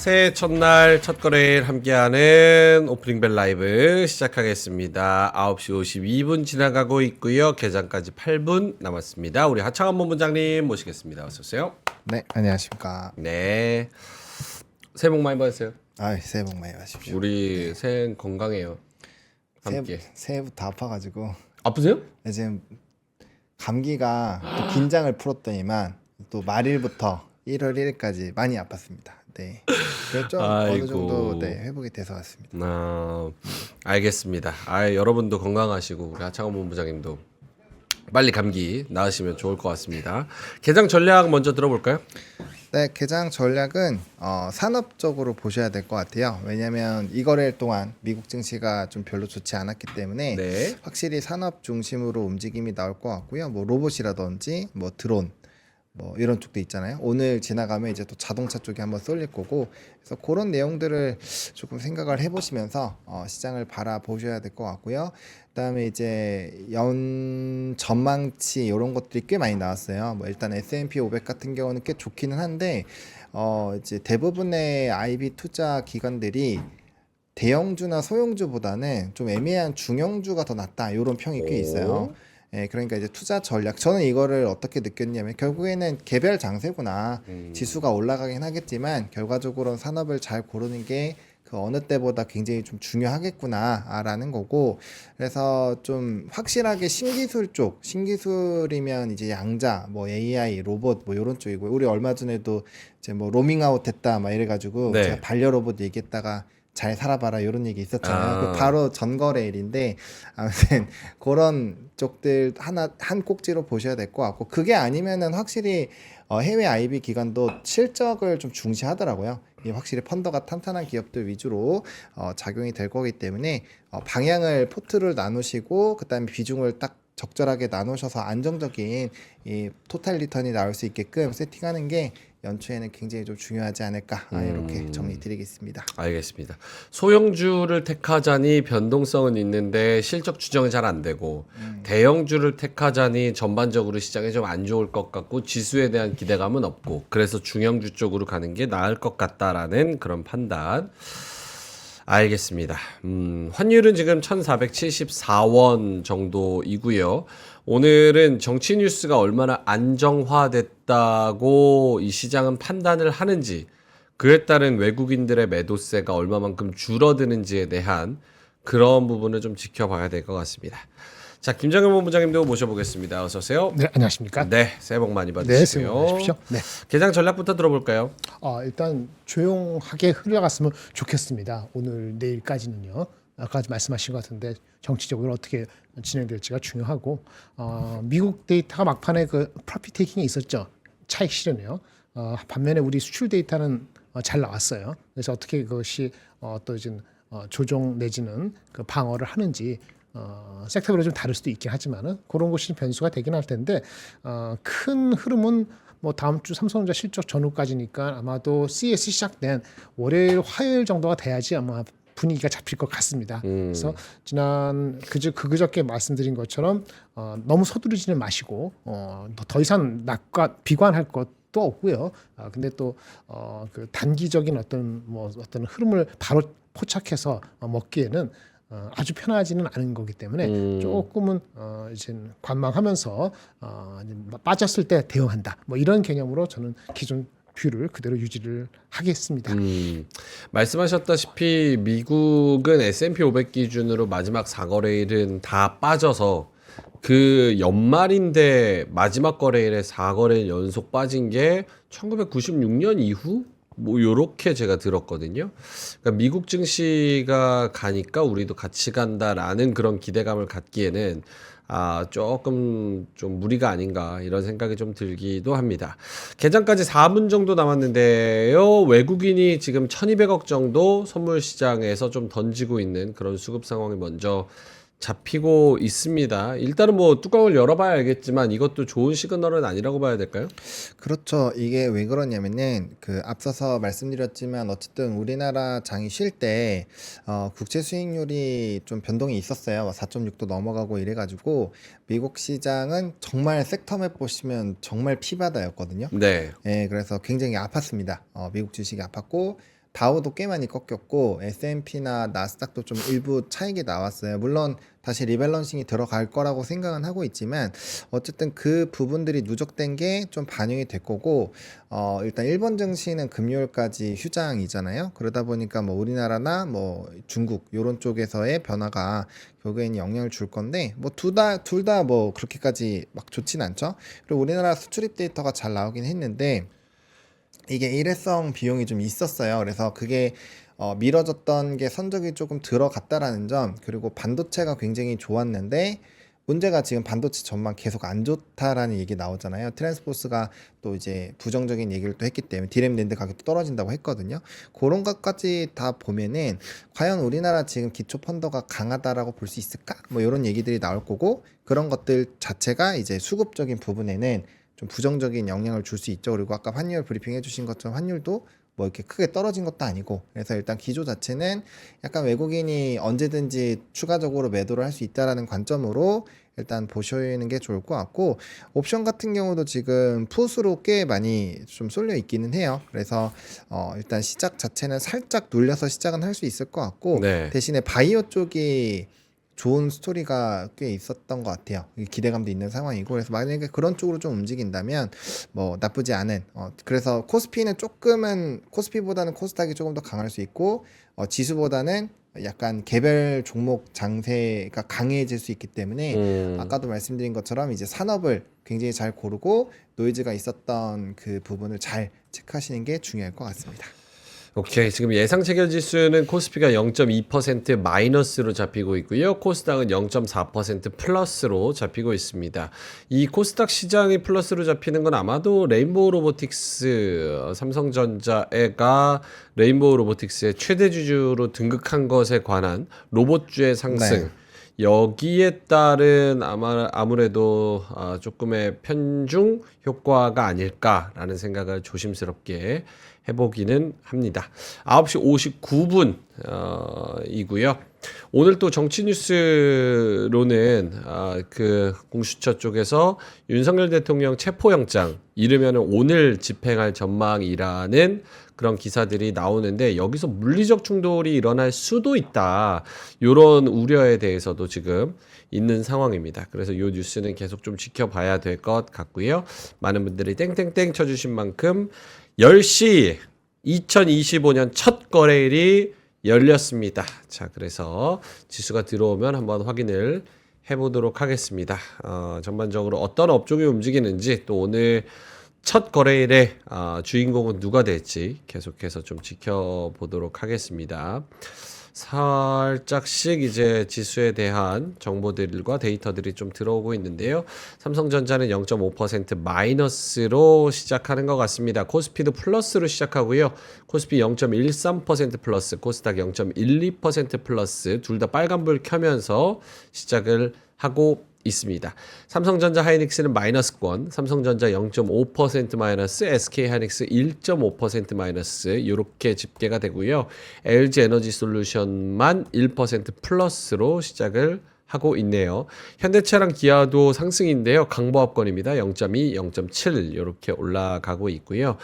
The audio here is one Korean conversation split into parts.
새해 첫날 첫 거래일 함께하는 오프닝벨 라이브 시작하겠습니다. 9시 52분 지나가고 있고요. 개장까지 8분 남았습니다. 우리 하창원 본부장님 모시겠습니다. 어서 오세요. 네, 안녕하십니까. 네. 새해 복 많이 받으세요. 새해 복 많이 받으십시오. 우리 새해 건강해요. 함께. 새해부터 아파가지고 아프세요? 지금 감기가 또 긴장을 풀었더니만 또 말일부터 1월 1일까지 많이 아팠습니다. 네, 그래서 좀 어느 정도 회복이 돼서 왔습니다. 알겠습니다. 여러분도 건강하시고 우리 하창원 본부장님도 빨리 감기 나으시면 좋을 것 같습니다. 개장 전략 먼저 들어볼까요? 네, 개장 전략은 산업적으로 보셔야 될 것 같아요. 왜냐하면 이 거래일 동안 미국 증시가 좀 별로 좋지 않았기 때문에 네. 확실히 산업 중심으로 움직임이 나올 것 같고요. 뭐 로봇이라든지 뭐 드론 뭐 이런 쪽도 있잖아요. 오늘 지나가면 이제 또 자동차 쪽에 한번 쏠릴 거고, 그래서 그런 내용들을 조금 생각을 해보시면서 시장을 바라보셔야 될 것 같고요. 그다음에 이제 연 전망치 이런 것들이 꽤 많이 나왔어요. 뭐 일단 S&P 500 같은 경우는 꽤 좋기는 한데 이제 대부분의 IB 투자 기관들이 대형주나 소형주보다는 좀 애매한 중형주가 더 낫다 이런 평이 꽤 있어요. 예, 그러니까 이제 투자 전략, 저는 이거를 어떻게 느꼈냐면 결국에는 개별 장세구나. 지수가 올라가긴 하겠지만 결과적으로는 산업을 잘 고르는 게 그 어느 때보다 굉장히 좀 중요하겠구나라는 거고, 그래서 좀 확실하게 신기술 쪽, 신기술이면 이제 양자, 뭐 AI, 로봇 뭐 이런 쪽이고, 우리 얼마 전에도 이제 뭐 로밍아웃 됐다 막 이래가지고 네. 제가 반려로봇 얘기했다가 잘 살아봐라 이런 얘기 있었잖아요. 그 바로 전거래일인데 아무튼 그런 쪽들 한 꼭지로 보셔야 될 것 같고, 그게 아니면은 확실히 해외 IB 기관도 실적을 좀 중시하더라고요. 이게 확실히 펀더가 탄탄한 기업들 위주로 작용이 될 거기 때문에 방향을 포트를 나누시고 그다음에 비중을 딱 적절하게 나누셔서 안정적인 이 토탈 리턴이 나올 수 있게끔 세팅하는 게 연초에는 굉장히 좀 중요하지 않을까 이렇게 정리 드리겠습니다. 알겠습니다. 소형주를 택하자니 변동성은 있는데 실적 추정이 잘 안 되고, 대형주를 택하자니 전반적으로 시장에 좀 안 좋을 것 같고 지수에 대한 기대감은 없고, 그래서 중형주 쪽으로 가는 게 나을 것 같다라는 그런 판단. 알겠습니다. 환율은 지금 1474원 정도이고요. 오늘은 정치 뉴스가 얼마나 안정화됐다고 이 시장은 판단을 하는지, 그에 따른 외국인들의 매도세가 얼마만큼 줄어드는지에 대한 그런 부분을 좀 지켜봐야 될 것 같습니다. 자, 김정현 본부장님도 모셔보겠습니다. 어서 오세요. 네, 안녕하십니까? 네, 새해 복 많이 네, 새해 복 받으시고요. 받으십시오. 네. 개장 전략부터 들어볼까요? 일단 조용하게 흘러갔으면 좋겠습니다. 오늘 내일까지는요. 아까 말씀하신 것 같은데 정치적으로 어떻게 진행될지가 중요하고, 미국 데이터가 막판에 그 프로핏 테이킹이 있었죠. 차익 실현이요. 반면에 우리 수출 데이터는 잘 나왔어요. 그래서 어떻게 그것이 또 이제 조정 내지는 그 방어를 하는지 섹터별로 좀 다를 수도 있긴 하지만은 그런 것이 변수가 되긴 할 텐데, 큰 흐름은 뭐 다음 주 삼성전자 실적 전후까지니까 아마도 CS 시작된 월요일 화요일 정도가 돼야지 아마 분위기가 잡힐 것 같습니다. 그래서 지난 그저께 말씀드린 것처럼 너무 서두르지는 마시고 더 이상 비관할 것도 없고요. 근데 또 그 단기적인 어떤 흐름을 바로 포착해서 먹기에는 아주 편하지는 않은 거기 때문에 조금은 이제 관망하면서 빠졌을 때 대응한다. 뭐 이런 개념으로 저는 기존 뷰를 그대로 유지를 하겠습니다. 말씀하셨다시피 미국은 S&P 500 기준으로 마지막 4거래일은 다 빠져서 그 연말인데 마지막 거래일에 4거래일 연속 빠진 게 1996년 이후 뭐 요렇게 제가 들었거든요. 그러니까 미국 증시가 가니까 우리도 같이 간다라는 그런 기대감을 갖기에는 조금 좀 무리가 아닌가 이런 생각이 좀 들기도 합니다. 개장까지 4분 정도 남았는데요. 외국인이 지금 1200억 정도 선물 시장에서 좀 던지고 있는 그런 수급 상황이 먼저 잡히고 있습니다. 일단은 뭐 뚜껑을 열어봐야 알겠지만 이것도 좋은 시그널은 아니라고 봐야 될까요? 그렇죠. 이게 왜 그러냐면은 그 앞서서 말씀드렸지만 어쨌든 우리나라 장이 쉴 때 국채 수익률이 좀 변동이 있었어요. 4.6도 넘어가고 이래가지고 미국 시장은 정말 섹터맵 보시면 정말 피바다였거든요. 네. 예, 그래서 굉장히 아팠습니다. 미국 주식이 아팠고 다우도 꽤 많이 꺾였고 S&P나 나스닥도 좀 일부 차익이 나왔어요. 물론 다시 리밸런싱이 들어갈 거라고 생각은 하고 있지만 어쨌든 그 부분들이 누적된 게 좀 반영이 될 거고 일단 일본 증시는 금요일까지 휴장이잖아요. 그러다 보니까 뭐 우리나라나 뭐 중국 요런 쪽에서의 변화가 결국에는 영향을 줄 건데 뭐 둘 다 뭐 그렇게까지 막 좋진 않죠. 그리고 우리나라 수출입 데이터가 잘 나오긴 했는데 이게 일회성 비용이 좀 있었어요. 그래서 그게 미뤄졌던 게 선적이 조금 들어갔다라는 점, 그리고 반도체가 굉장히 좋았는데 문제가 지금 반도체 전망 계속 안 좋다라는 얘기 나오잖아요. 트랜스포스가 또 이제 부정적인 얘기를 또 했기 때문에 디램 낸드 가격도 떨어진다고 했거든요. 그런 것까지 다 보면은 과연 우리나라 지금 기초 펀더가 강하다라고 볼 수 있을까? 뭐 이런 얘기들이 나올 거고, 그런 것들 자체가 이제 수급적인 부분에는 좀 부정적인 영향을 줄 수 있죠. 그리고 아까 환율 브리핑 해주신 것처럼 환율도 뭐 이렇게 크게 떨어진 것도 아니고, 그래서 일단 기조 자체는 약간 외국인이 언제든지 추가적으로 매도를 할 수 있다라는 관점으로 일단 보시는 게 좋을 것 같고, 옵션 같은 경우도 지금 풋으로 꽤 많이 좀 쏠려 있기는 해요. 그래서 일단 시작 자체는 살짝 눌려서 시작은 할 수 있을 것 같고, 네. 대신에 바이오 쪽이 좋은 스토리가 꽤 있었던 것 같아요. 기대감도 있는 상황이고, 그래서 만약에 그런 쪽으로 좀 움직인다면 뭐 나쁘지 않은, 그래서 코스피는 조금은 코스피보다는 코스닥이 조금 더 강할 수 있고, 지수보다는 약간 개별 종목 장세가 강해질 수 있기 때문에 아까도 말씀드린 것처럼 이제 산업을 굉장히 잘 고르고 노이즈가 있었던 그 부분을 잘 체크하시는 게 중요할 것 같습니다. 오케이. 지금 예상 체결 지수는 코스피가 0.2% 마이너스로 잡히고 있고요. 코스닥은 0.4% 플러스로 잡히고 있습니다. 이 코스닥 시장이 플러스로 잡히는 건 아마도 레인보우 로보틱스, 삼성전자가 레인보우 로보틱스의 최대 주주로 등극한 것에 관한 로봇주의 상승. 네. 여기에 따른 아무래도 조금의 편중 효과가 아닐까라는 생각을 조심스럽게 해보기는 합니다. 9시 59분 이고요. 오늘 또 정치 뉴스로는 그 공수처 쪽에서 윤석열 대통령 체포영장 이르면 오늘 집행할 전망이라는 그런 기사들이 나오는데, 여기서 물리적 충돌이 일어날 수도 있다, 이런 우려에 대해서도 지금 있는 상황입니다. 그래서 이 뉴스는 계속 좀 지켜봐야 될 것 같고요. 많은 분들이 땡땡땡 쳐주신 만큼 10시 2025년 첫 거래일이 열렸습니다. 자, 그래서 지수가 들어오면 한번 확인을 해보도록 하겠습니다. 전반적으로 어떤 업종이 움직이는지, 또 오늘 첫 거래일에 주인공은 누가 될지 계속해서 좀 지켜보도록 하겠습니다. 살짝씩 이제 지수에 대한 정보들과 데이터들이 좀 들어오고 있는데요. 삼성전자는 0.5% 마이너스로 시작하는 것 같습니다. 코스피도 플러스로 시작하고요. 코스피 0.13% 플러스, 코스닥 0.12% 플러스, 둘 다 빨간불 켜면서 시작을 하고 있습니다. 삼성전자 하이닉스는 마이너스권, 삼성전자 0.5% 마이너스, SK 하이닉스 1.5% 마이너스, 이렇게 집계가 되고요. LG 에너지 솔루션만 1% 플러스로 시작을 하고 있네요. 현대차랑 기아도 상승인데요. 강보합권입니다. 0.2, 0.7 이렇게 올라가고 있고요.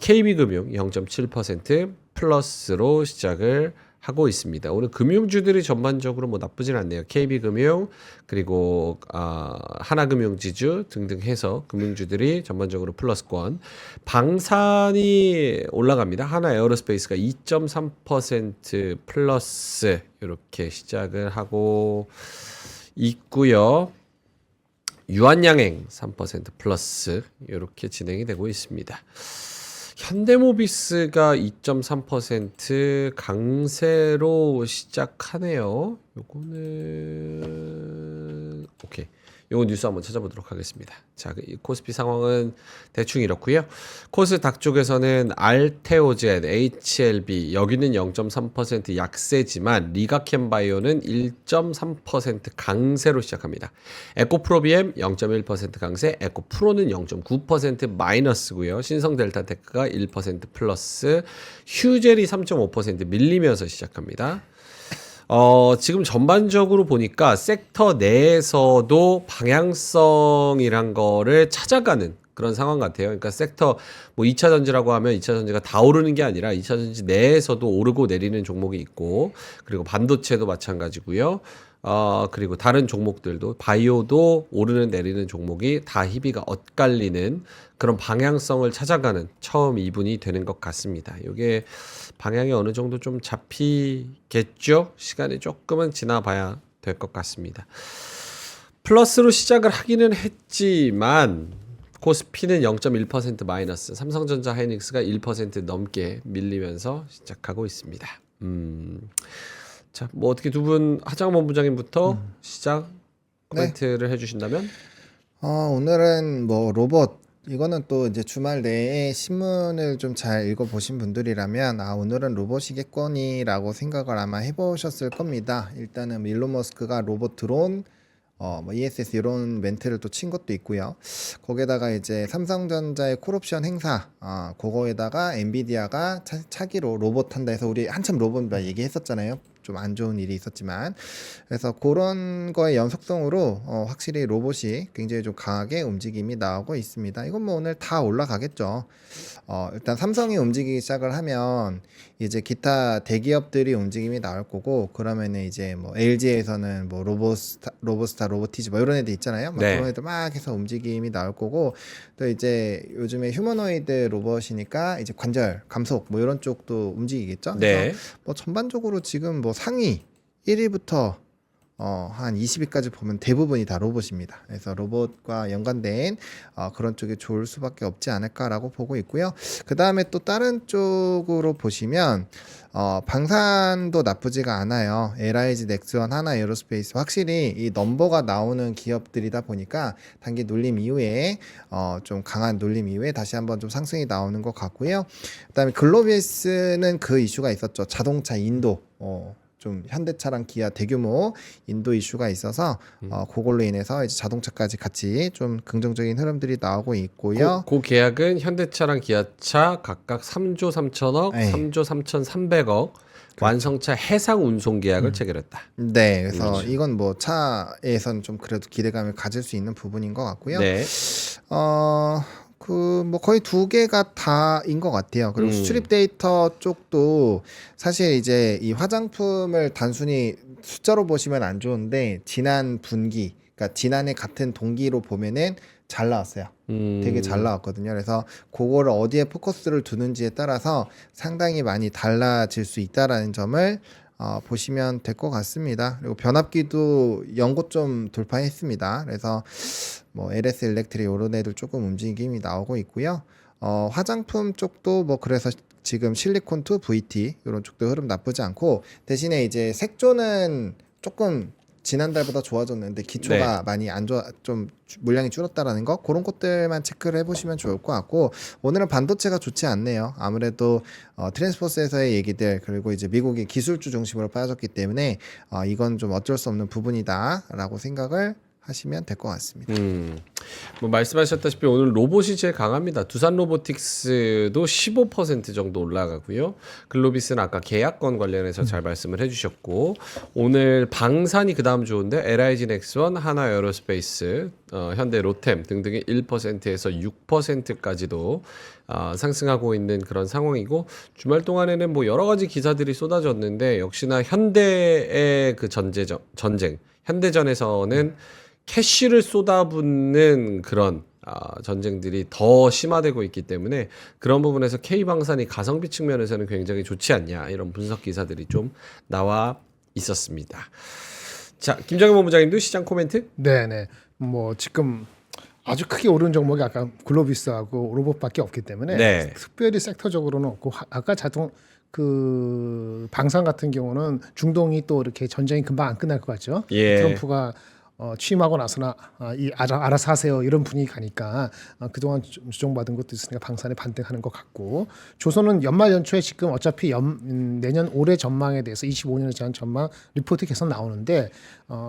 KB금융 0.7% 플러스로 시작을 하고 있습니다. 오늘 금융주들이 전반적으로 뭐 나쁘진 않네요. KB금융 그리고 하나금융지주 등등 해서 금융주들이 전반적으로 플러스권. 방산이 올라갑니다. 하나에어로스페이스가 2.3% 플러스 이렇게 시작을 하고 있고요. 유한양행 3% 플러스 이렇게 진행이 되고 있습니다. 현대모비스가 2.3% 강세로 시작하네요. 요거는 오케이. 요거 뉴스 한번 찾아보도록 하겠습니다. 자, 이 코스피 상황은 대충 이렇고요. 코스닥 쪽에서는 알테오젠, HLB 여기는 0.3% 약세지만 리가켄바이오는 1.3% 강세로 시작합니다. 에코프로비엠 0.1% 강세, 에코프로는 0.9% 마이너스고요. 신성델타테크가 1% 플러스, 휴젤이 3.5% 밀리면서 시작합니다. 지금 전반적으로 보니까 섹터 내에서도 방향성이란 거를 찾아가는 그런 상황 같아요. 그러니까 섹터 뭐 2차 전지라고 하면 2차 전지가 다 오르는 게 아니라 2차 전지 내에서도 오르고 내리는 종목이 있고 그리고 반도체도 마찬가지고요. 그리고 다른 종목들도 바이오도 오르는 내리는 종목이 다 희비가 엇갈리는 그런 방향성을 찾아가는 처음 2분이 되는 것 같습니다. 이게 방향이 어느 정도 좀 잡히겠죠? 시간이 조금은 지나봐야 될 것 같습니다. 플러스로 시작을 하기는 했지만 코스피는 0.1% 마이너스, 삼성전자 하이닉스가 1% 넘게 밀리면서 시작하고 있습니다. 자, 뭐 어떻게 두 분 하장원 본부장님부터 시작 코멘트를 해주신다면? 오늘은 뭐 로봇 이거는 또 이제 주말 내에 신문을 좀 잘 읽어보신 분들이라면 오늘은 로봇이겠거니라고 생각을 아마 해보셨을 겁니다. 일단은 일론 머스크가 로봇 드론 뭐 ESS 이런 멘트를 또 친 것도 있고요. 거기에다가 이제 삼성전자의 콜옵션 행사, 그거에다가 엔비디아가 차기로 로봇 한다 해서 우리 한참 로봇 얘기했었잖아요. 좀 안 좋은 일이 있었지만 그래서 그런 거의 연속성으로 확실히 로봇이 굉장히 좀 강하게 움직임이 나오고 있습니다. 이건 뭐 오늘 다 올라가겠죠. 일단 삼성이 움직이기 시작을 하면 이제 기타 대기업들이 움직임이 나올 거고 그러면은 이제 뭐 LG에서는 뭐 로보스타, 로보티즈 뭐 이런 애들 있잖아요. 막 네. 그런 애들 막 해서 움직임이 나올 거고 또 이제 요즘에 휴머노이드 로봇이니까 이제 관절, 감속 뭐 이런 쪽도 움직이겠죠. 네. 그래서 뭐 전반적으로 지금 뭐 상위 1위부터 한 20위까지 보면 대부분이 다 로봇입니다. 그래서 로봇과 연관된 그런 쪽이 좋을 수밖에 없지 않을까라고 보고 있고요. 그 다음에 또 다른 쪽으로 보시면 방산도 나쁘지가 않아요. LIG, 넥스원, 하나 에어로스페이스 확실히 이 넘버가 나오는 기업들이다 보니까 단기 눌림 이후에 좀 강한 눌림 이후에 다시 한번 좀 상승이 나오는 것 같고요. 그다음에 글로비스는 그 이슈가 있었죠. 자동차 인도 좀 현대차랑 기아 대규모 인도 이슈가 있어서 그걸로 인해서 이제 자동차까지 같이 좀 긍정적인 흐름들이 나오고 있고요. 그 계약은 현대차랑 기아차 각각 3조 3천억, 네. 3조 3,300억 완성차 해상 운송 계약을 체결했다. 네, 그래서 이건 뭐 차에선 좀 그래도 기대감을 가질 수 있는 부분인 것 같고요. 네. 그 뭐 거의 두 개가 다인 것 같아요. 그리고 수출입 데이터 쪽도 사실 이제 이 화장품을 단순히 숫자로 보시면 안 좋은데 지난 분기, 그러니까 지난해 같은 동기로 보면은 잘 나왔어요. 되게 잘 나왔거든요. 그래서 그거를 어디에 포커스를 두는지에 따라서 상당히 많이 달라질 수 있다라는 점을 보시면 될 것 같습니다. 그리고 변압기도 연고점 돌파했습니다. 그래서 뭐 LS 일렉트릭 이런 애들 조금 움직임이 나오고 있고요. 화장품 쪽도 뭐 그래서 지금 실리콘2 VT 이런 쪽도 흐름 나쁘지 않고 대신에 이제 색조는 조금 지난달보다 좋아졌는데 기초가 많이 안 좋아 좀 물량이 줄었다라는 거 그런 것들만 체크를 해보시면 좋을 것 같고 오늘은 반도체가 좋지 않네요. 아무래도 트랜스포스에서의 얘기들 그리고 이제 미국이 기술주 중심으로 빠졌기 때문에 이건 좀 어쩔 수 없는 부분이다라고 생각을 하시면 될 것 같습니다. 뭐 말씀하셨다시피 오늘 로봇이 제일 강합니다. 두산 로보틱스도 15% 정도 올라가고요. 글로비스는 아까 계약권 관련해서 잘 말씀을 해주셨고 오늘 방산이 그 다음 좋은데 LIG 넥스원, 하나 에어로스페이스, 현대 로템 등등이 1%에서 6%까지도 상승하고 있는 그런 상황이고 주말 동안에는 뭐 여러 가지 기사들이 쏟아졌는데 역시나 현대의 그 전쟁 현대전에서는 캐시를 쏟아붓는 그런 전쟁들이 더 심화되고 있기 때문에 그런 부분에서 K방산이 가성비 측면에서는 굉장히 좋지 않냐 이런 분석 기사들이 좀 나와 있었습니다. 자, 김정현 본부장님도 시장 코멘트? 네네. 뭐 지금 아주 크게 오른 종목이 아까 글로비스하고 로봇밖에 없기 때문에 네. 특별히 섹터적으로는 없고 아까 그 방산 같은 경우는 중동이 또 이렇게 전쟁이 금방 안 끝날 것 같죠. 예. 트럼프가 취임하고 나서나 알아서 하세요 이런 분위기 가니까 그동안 조정받은 것도 있으니까 방산에 반등하는 것 같고 조선은 연말 연초에 지금 어차피 내년 올해 전망에 대해서 25년에 대한 전망 리포트 계속 나오는데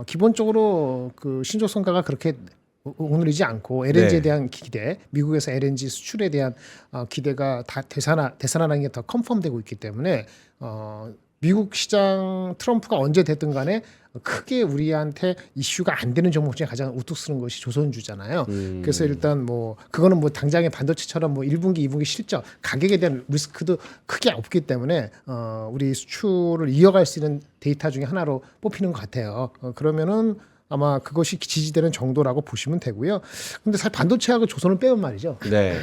기본적으로 그 신조성과가 그렇게 오늘이지 않고 LNG에 네. 대한 기대, 미국에서 LNG 수출에 대한 기대가 다 되살아나는 게 더 컨펌되고 있기 때문에 미국 시장 트럼프가 언제 됐든 간에 크게 우리한테 이슈가 안 되는 종목 중에 가장 우뚝 서는 것이 조선주잖아요. 그래서 일단 뭐 그거는 뭐 당장의 반도체처럼 뭐 1분기, 2분기 실적 가격에 대한 리스크도 크게 없기 때문에 우리 수출을 이어갈 수 있는 데이터 중에 하나로 뽑히는 것 같아요. 그러면은 아마 그것이 지지되는 정도라고 보시면 되고요. 근데 사실 반도체하고 조선을 빼면 말이죠. 네.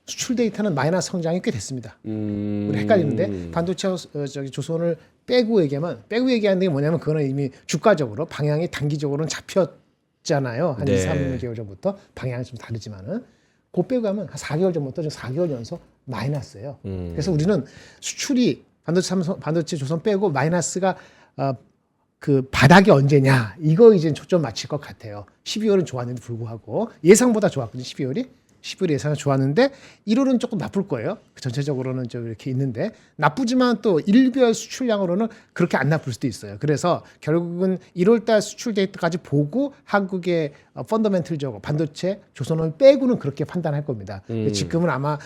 수출 데이터는 마이너스 성장이 꽤 됐습니다. 우리 헷갈리는데 반도체 저기 조선을 빼고 얘기하는 게 뭐냐면 그거는 이미 주가적으로 방향이 단기적으로는 잡혔잖아요. 한 네. 2, 3개월 전부터 방향이 좀 다르지만은 그 빼고 가면 한 4개월 전부터 지금 4개월 연속 마이너스예요. 그래서 우리는 수출이 반도체 조선 빼고 마이너스가 그 바닥이 언제냐 이거 이제 초점 맞출 것 같아요. 12월은 좋았는데 불구하고 예상보다 좋았거든요. 12월 예상은 좋았는데 1월은 조금 나쁠 거예요. 전체적으로는 좀 이렇게 있는데 나쁘지만 또 일별 수출량으로는 그렇게 안 나쁠 수도 있어요. 그래서 결국은 1월달 수출 데이터까지 보고 한국의 펀더멘틀적으로 반도체 조선을 빼고는 그렇게 판단할 겁니다. 지금은 아마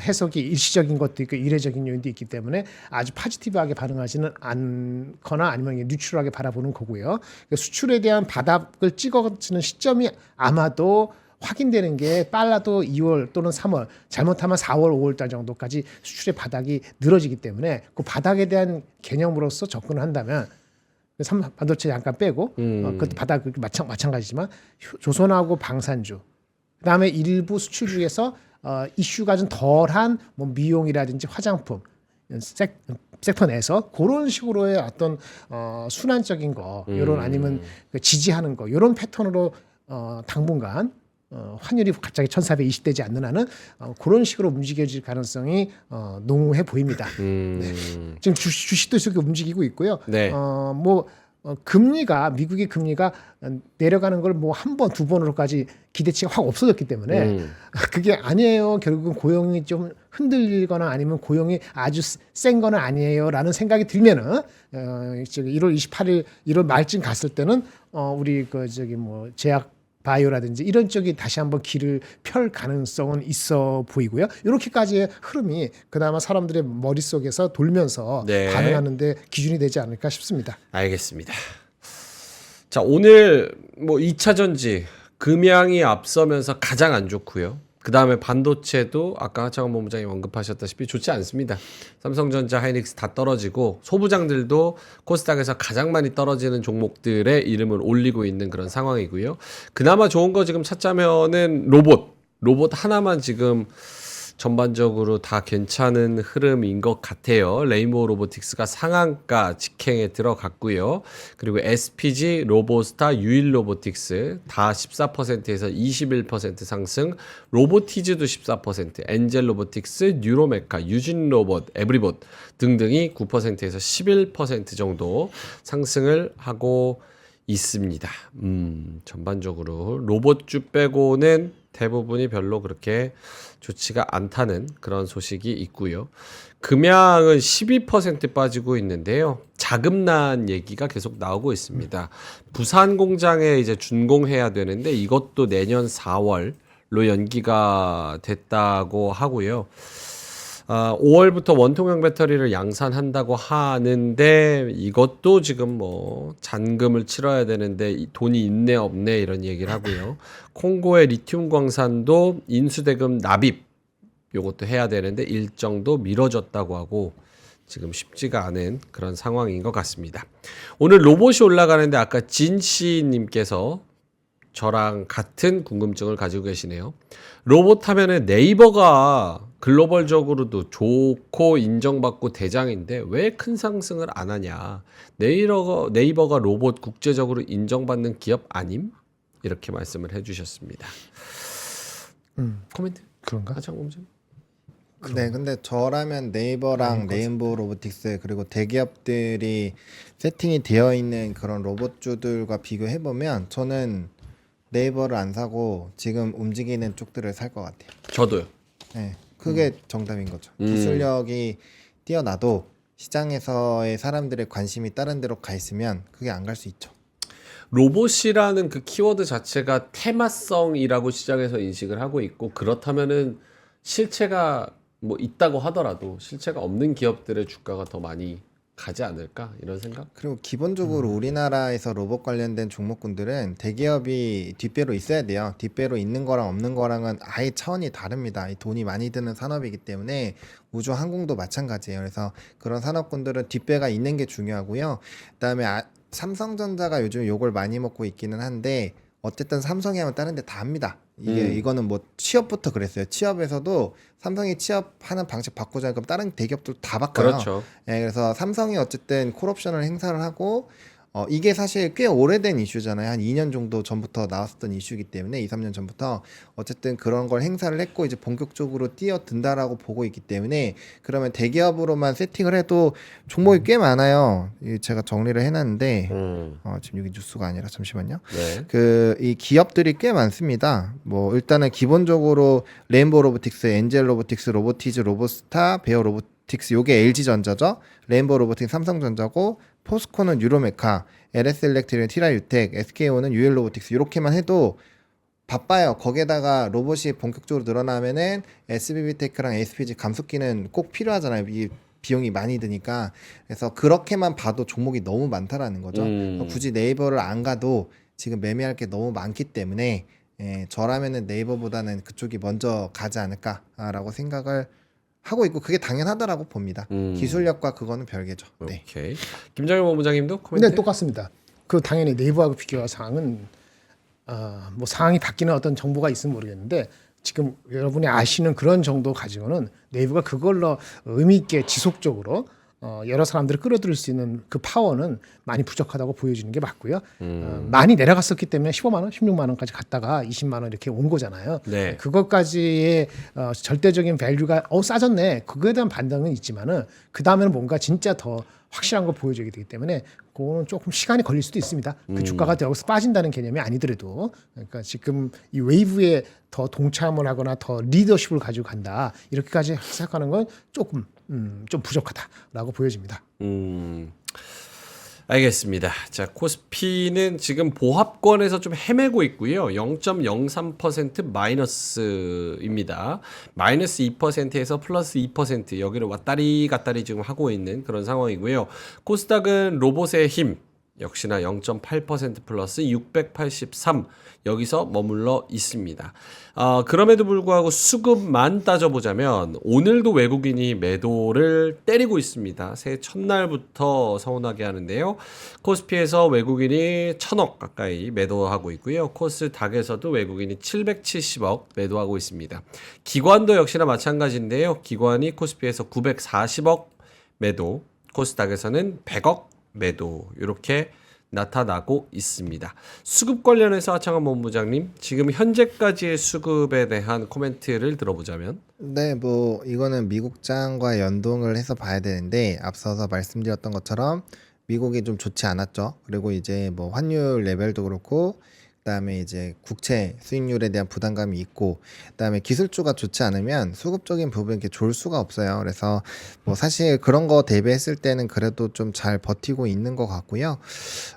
해석이 일시적인 것도 있고 이례적인 요인도 있기 때문에 아주 파지티브하게 반응하지는 않거나 아니면 뉴트럴하게 바라보는 거고요. 수출에 대한 바닥을 찍어지는 시점이 아마도 확인되는 게 빨라도 2월 또는 3월, 잘못하면 4월, 5월 달 정도까지 수출의 바닥이 늘어지기 때문에 그 바닥에 대한 개념으로서 접근을 한다면 반도체 잠깐 빼고 그것도 바닥 마찬가지지만 조선하고 방산주 그다음에 일부 수출주에서 이슈가 좀 덜한 뭐 미용이라든지 화장품 섹터 내에서 그런 식으로의 어떤 순환적인 거 이런 아니면 지지하는 거 이런 패턴으로 당분간 환율이 갑자기 1420되지 않는 한은 그런 식으로 움직여질 가능성이 농후해 보입니다. 네. 지금 주식도 이렇게 움직이고 있고요. 네. 금리가 미국의 금리가 내려가는 걸 뭐 한 번, 두 번으로까지 기대치가 확 없어졌기 때문에 그게 아니에요. 결국은 고용이 좀 흔들리거나 아니면 고용이 아주 센 거는 아니에요라는 생각이 들면은 1월 28일 1월 말쯤 갔을 때는 우리 그 저기 뭐 제약 바이오라든지 이런 쪽이 다시 한번 길을 펼 가능성은 있어 보이고요. 이렇게까지의 흐름이 그나마 사람들의 머릿속에서 돌면서 네. 반응하는데 기준이 되지 않을까 싶습니다. 알겠습니다. 자, 오늘 뭐 2차 전지 금양이 앞서면서 가장 안 좋고요. 그 다음에 반도체도 아까 하창원 본부장님 언급하셨다시피 좋지 않습니다. 삼성전자, 하이닉스 다 떨어지고 소부장들도 코스닥에서 가장 많이 떨어지는 종목들의 이름을 올리고 있는 그런 상황이고요. 그나마 좋은 거 지금 찾자면은 로봇 하나만 지금 전반적으로 다 괜찮은 흐름인 것 같아요. 레인보우 로보틱스가 상한가 직행에 들어갔고요. 그리고 SPG, 로보스타, 유일 로보틱스 다 14%에서 21% 상승, 로보티즈도 14%, 엔젤 로보틱스, 뉴로메카, 유진 로봇, 에브리봇 등등이 9%에서 11% 정도 상승을 하고 있습니다. 전반적으로 로봇주 빼고는 대부분이 별로 그렇게 좋지가 않다는 그런 소식이 있고요. 금양은 12% 빠지고 있는데요. 자금난 얘기가 계속 나오고 있습니다. 부산 공장에 이제 준공해야 되는데 이것도 내년 4월로 연기가 됐다고 하고요. 5월부터 원통형 배터리를 양산한다고 하는데 이것도 지금 뭐 잔금을 치러야 되는데 돈이 있네 없네 이런 얘기를 하고요. 콩고의 리튬 광산도 인수대금 납입 요것도 해야 되는데 일정도 미뤄졌다고 하고 지금 쉽지가 않은 그런 상황인 것 같습니다. 오늘 로봇이 올라가는데 아까 진씨님께서 저랑 같은 궁금증을 가지고 계시네요. 로봇 하면은 네이버가 글로벌적으로도 좋고 인정받고 대장인데 왜 큰 상승을 안 하냐. 네이버가 로봇 국제적으로 인정받는 기업 아님? 이렇게 말씀을 해주셨습니다. 코멘트? 그런가? 하창범 좀. 네, 근데 저라면 네이버랑 레인보우 로보틱스 그리고 대기업들이 세팅이 되어 있는 그런 로봇주들과 비교해 보면 저는 네이버를 안 사고 지금 움직이는 쪽들을 살 것 같아요. 저도요. 네, 그게 정답인 거죠. 기술력이 뛰어나도 시장에서의 사람들의 관심이 다른 데로 가 있으면 그게 안 갈 수 있죠. 로봇이라는 그 키워드 자체가 테마성이라고 시장에서 인식을 하고 있고 그렇다면은 실체가 뭐 있다고 하더라도 실체가 없는 기업들의 주가가 더 많이 가지 않을까 이런 생각? 그리고 기본적으로 우리나라에서 로봇 관련된 종목군들은 대기업이 뒷배로 있어야 돼요. 뒷배로 있는 거랑 없는 거랑은 아예 차원이 다릅니다. 이 돈이 많이 드는 산업이기 때문에 우주 항공도 마찬가지예요. 그래서 그런 산업군들은 뒷배가 있는 게 중요하고요. 그다음에 삼성전자가 요즘 욕을 많이 먹고 있기는 한데 어쨌든 삼성이 하면 다른 데 다 합니다. 이거는 뭐 취업부터 그랬어요. 취업에서도 삼성이 취업하는 방식 바꾸자 그럼 다른 대기업들 다 바꿔요. 그렇죠. 예, 그래서 삼성이 어쨌든 콜옵션을 행사를 하고 이게 사실 꽤 오래된 이슈잖아요. 한 2년 정도 전부터 나왔었던 이슈이기 때문에 2, 3년 전부터 어쨌든 그런 걸 행사를 했고 이제 본격적으로 뛰어든다라고 보고 있기 때문에 그러면 대기업으로만 세팅을 해도 종목이 꽤 많아요. 제가 정리를 해놨는데 지금 여기 뉴스가 아니라 잠시만요. 네. 이 기업들이 꽤 많습니다. 뭐 일단은 기본적으로 레인보우 로보틱스, 엔젤 로보틱스, 로보티즈, 로보스타, 베어 로보틱스 요게 LG전자죠. 레인보우 로보틱스 삼성전자고 포스코는 유로메카, LS 일렉트릭은 티라유텍, SK온은 유엘로보틱스 이렇게만 해도 바빠요. 거기에다가 로봇이 본격적으로 늘어나면은 SBB테크랑 SPG 감속기는 꼭 필요하잖아요. 이 비용이 많이 드니까. 그래서 그렇게만 봐도 종목이 너무 많다라는 거죠. 굳이 네이버를 안 가도 지금 매매할 게 너무 많기 때문에 저라면은 네이버보다는 그쪽이 먼저 가지 않을까라고 생각을 하고 있고 그게 당연하다라고 봅니다. 기술력과 그거는 별개죠. 네. 오케이. 김정일 본부장님도 코멘트. 네, 똑같습니다. 그 당연히 네이버하고 비교할 사항은 뭐 상황이 바뀌는 어떤 정보가 있으면 모르겠는데 지금 여러분이 아시는 그런 정도 가지고는 네이버가 그걸로 의미 있게 지속적으로 여러 사람들을 끌어들일 수 있는 그 파워는 많이 부족하다고 보여지는 게 맞고요. 많이 내려갔었기 때문에 15만 원, 16만 원까지 갔다가 20만 원 이렇게 온 거잖아요. 네. 그것까지의 절대적인 밸류가 싸졌네. 그거에 대한 반등은 있지만은 그 다음에는 뭔가 진짜 더 확실한 걸 보여주게 되기 때문에 그거는 조금 시간이 걸릴 수도 있습니다. 그 주가가 여기서 빠진다는 개념이 아니더라도 그러니까 지금 이 웨이브에 더 동참을 하거나 더 리더십을 가지고 간다 이렇게까지 생각하는 건 조금 좀 부족하다라고 보여집니다. 알겠습니다. 자, 코스피는 지금 보합권에서 좀 헤매고 있고요. 0.03% 마이너스입니다. 마이너스 2%에서 플러스 2% 여기를 왔다리 갔다리 지금 하고 있는 그런 상황이고요. 코스닥은 로봇의 힘 역시나 0.8% 플러스 683 여기서 머물러 있습니다. 그럼에도 불구하고 수급만 따져보자면 오늘도 외국인이 매도를 때리고 있습니다. 새해 첫날부터 서운하게 하는데요. 코스피에서 외국인이 1,000억 가까이 매도하고 있고요. 코스닥에서도 외국인이 770억 매도하고 있습니다. 기관도 역시나 마찬가지인데요. 기관이 코스피에서 940억 매도, 코스닥에서는 100억 매도 이렇게 나타나고 있습니다. 수급 관련해서 하창원 본부장님 지금 현재까지의 수급에 대한 코멘트를 들어보자면 네, 뭐 이거는 미국장과 연동을 해서 봐야 되는데 앞서서 말씀드렸던 것처럼 미국이 좀 좋지 않았죠. 그리고 이제 뭐 환율 레벨도 그렇고 그다음에 이제 국채 수익률에 대한 부담감이 있고 그다음에 기술주가 좋지 않으면 수급적인 부분이 이렇게 좋을 수가 없어요. 그래서 뭐 사실 그런 거 대비했을 때는 그래도 좀 잘 버티고 있는 것 같고요.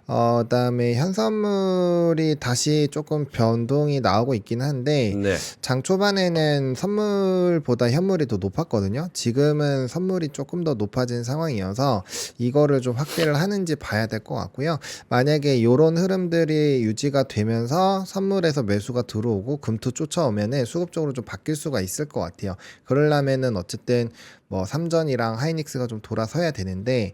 그다음에 현선물이 다시 조금 변동이 나오고 있긴 한데 네. 장 초반에는 선물보다 현물이 더 높았거든요. 지금은 선물이 조금 더 높아진 상황이어서 이거를 좀 확대를 하는지 봐야 될 것 같고요. 만약에 이런 흐름들이 유지가 되면서 선물에서 매수가 들어오고 금투 쫓아오면은 수급적으로 좀 바뀔 수가 있을 것 같아요. 그러려면은 어쨌든 뭐 삼전이랑 하이닉스가 좀 돌아서야 되는데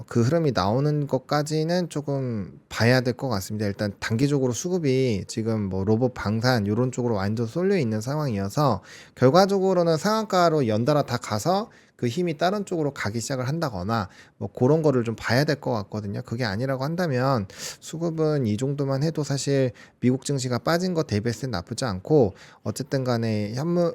그 흐름이 나오는 것까지는 조금 봐야 될 것 같습니다. 일단 단기적으로 수급이 지금 뭐 로봇 방산 이런 쪽으로 완전 쏠려 있는 상황이어서 결과적으로는 상한가로 연달아 다 가서 그 힘이 다른 쪽으로 가기 시작을 한다거나 뭐 그런 거를 좀 봐야 될 것 같거든요. 그게 아니라고 한다면 수급은 이 정도만 해도 사실 미국 증시가 빠진 거 대비했을 때 나쁘지 않고 어쨌든 간에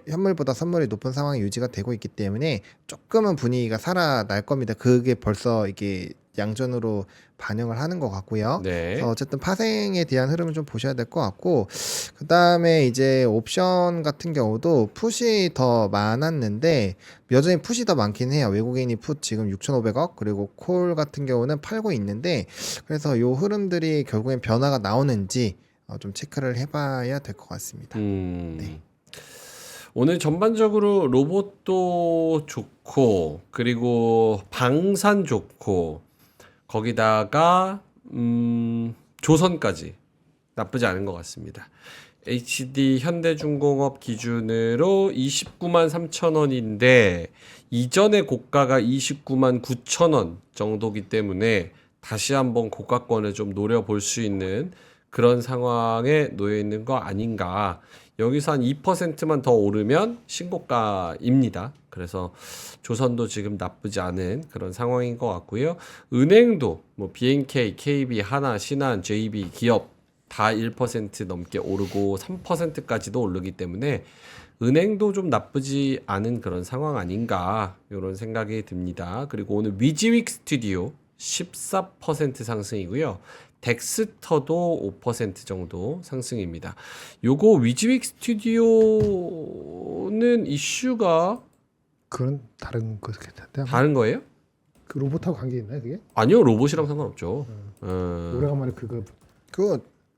현물보다 선물이 높은 상황이 유지가 되고 있기 때문에 조금은 분위기가 살아날 겁니다. 그게 벌써 이게 양전으로 반영을 하는 것 같고요. 네. 그래서 어쨌든 파생에 대한 흐름을 좀 보셔야 될 것 같고 그 다음에 이제 옵션 같은 경우도 풋이 더 많았는데 여전히 풋이 더 많긴 해요. 외국인이 풋 지금 6,500억 그리고 콜 같은 경우는 팔고 있는데 그래서 요 흐름들이 결국엔 변화가 나오는지 좀 체크를 해봐야 될 것 같습니다. 네. 오늘 전반적으로 로봇도 좋고 그리고 방산 좋고 거기다가 조선까지 나쁘지 않은 것 같습니다. HD 현대중공업 기준으로 29만 3천 원인데 이전의 고가가 29만 9천 원 정도기 때문에 다시 한번 고가권을 좀 노려볼 수 있는 그런 상황에 놓여 있는 거 아닌가. 여기서 한 2%만 더 오르면 신고가입니다. 그래서 조선도 지금 나쁘지 않은 그런 상황인 것 같고요. 은행도 뭐 BNK, KB, 하나, 신한, JB, 기업 다 1% 넘게 오르고 3%까지도 오르기 때문에 은행도 좀 나쁘지 않은 그런 상황 아닌가 이런 생각이 듭니다. 그리고 오늘 위지윅 스튜디오 14% 상승이고요. 덱스터도 5% 정도 상승입니다. 요거 위지윅 스튜디오는 이슈가 그건 다른 것 같은데. 다른 거예요? 그 로봇하고 관계 있나요, 그게? 아니요, 로봇이랑 상관없죠. 오래간만에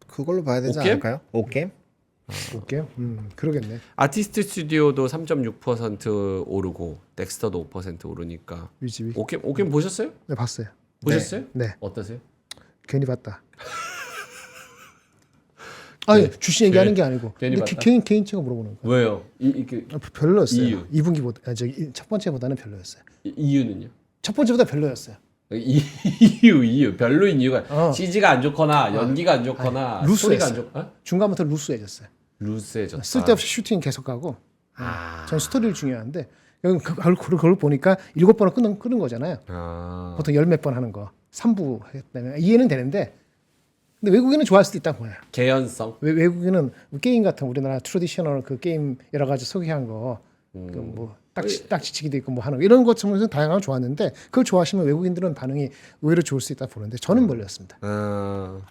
그걸로 봐야 되지 오게임? 않을까요? 오게임? 볼게요. 그러겠네. 아티스트 스튜디오도 3.6% 오르고 덱스터도 5% 오르니까 위지위. 오게임 보셨어요? 네, 봤어요. 보셨어요? 네, 어떠세요? 괜히 봤다. 아니 주신 얘기하는 게 아니고 괜히 근데 봤다? 개인적으로 물어보는 거. 왜요? 별로였어요. 이유. 2분기보다 저기 첫 번째보다는 별로였어요. 이유는요? 첫 번째보다 별로였어요. 이유 별로인 이유가 어. CG가 안 좋거나 연기가 안 좋거나 아니, 소리가 안 루스했어요. 좋거나 중간부터 루스해졌어요. 루스해졌다. 쓸데없이 슈팅 계속 가고. 아. 전 스토리를 중요한데 그걸 보니까 7번을 끊은 거잖아요. 아. 보통 10몇 번 하는 거 3부 했다면 이해는 되는데 근데 외국인은 좋아할 수도 있다고 봐요. 개연성. 외국인은 게임 같은 우리나라 트래디셔널 그 게임 여러 가지 소개한 거 그 뭐 딱지치기도 있고 뭐 하는 거 이런 것처럼 다양한 거 좋았는데 그걸 좋아하시면 외국인들은 반응이 의외로 좋을 수 있다 보는데 저는 별로였습니다. 아.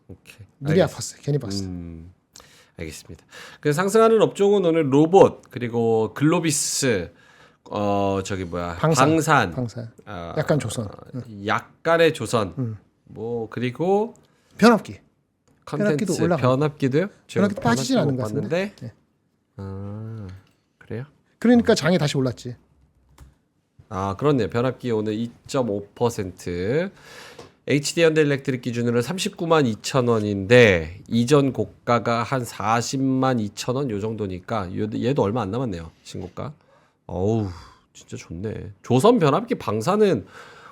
오케이. 눈이 아팠어요. 괜히 봤어요. 알겠습니다. 그 상승하는 업종은 오늘 로봇 그리고 글로비스 저기 뭐야 방산 약간 조선. 약간의 조선 뭐 그리고 변압기. 컨텐츠 변압기도 올라가. 변압기도요? 변압기 빠지진 않은 것 같은데. 같은데. 네. 아 그래요? 그러니까 장이 다시 올랐지. 아 그렇네요. 변압기 오늘 2.5%. HD 현대일렉트릭 기준으로 39만 2천 원인데 이전 고가가 한 40만 2천 원 요 정도니까 얘도 얼마 안 남았네요. 신고가. 어우 진짜 좋네. 조선 변압기 방사는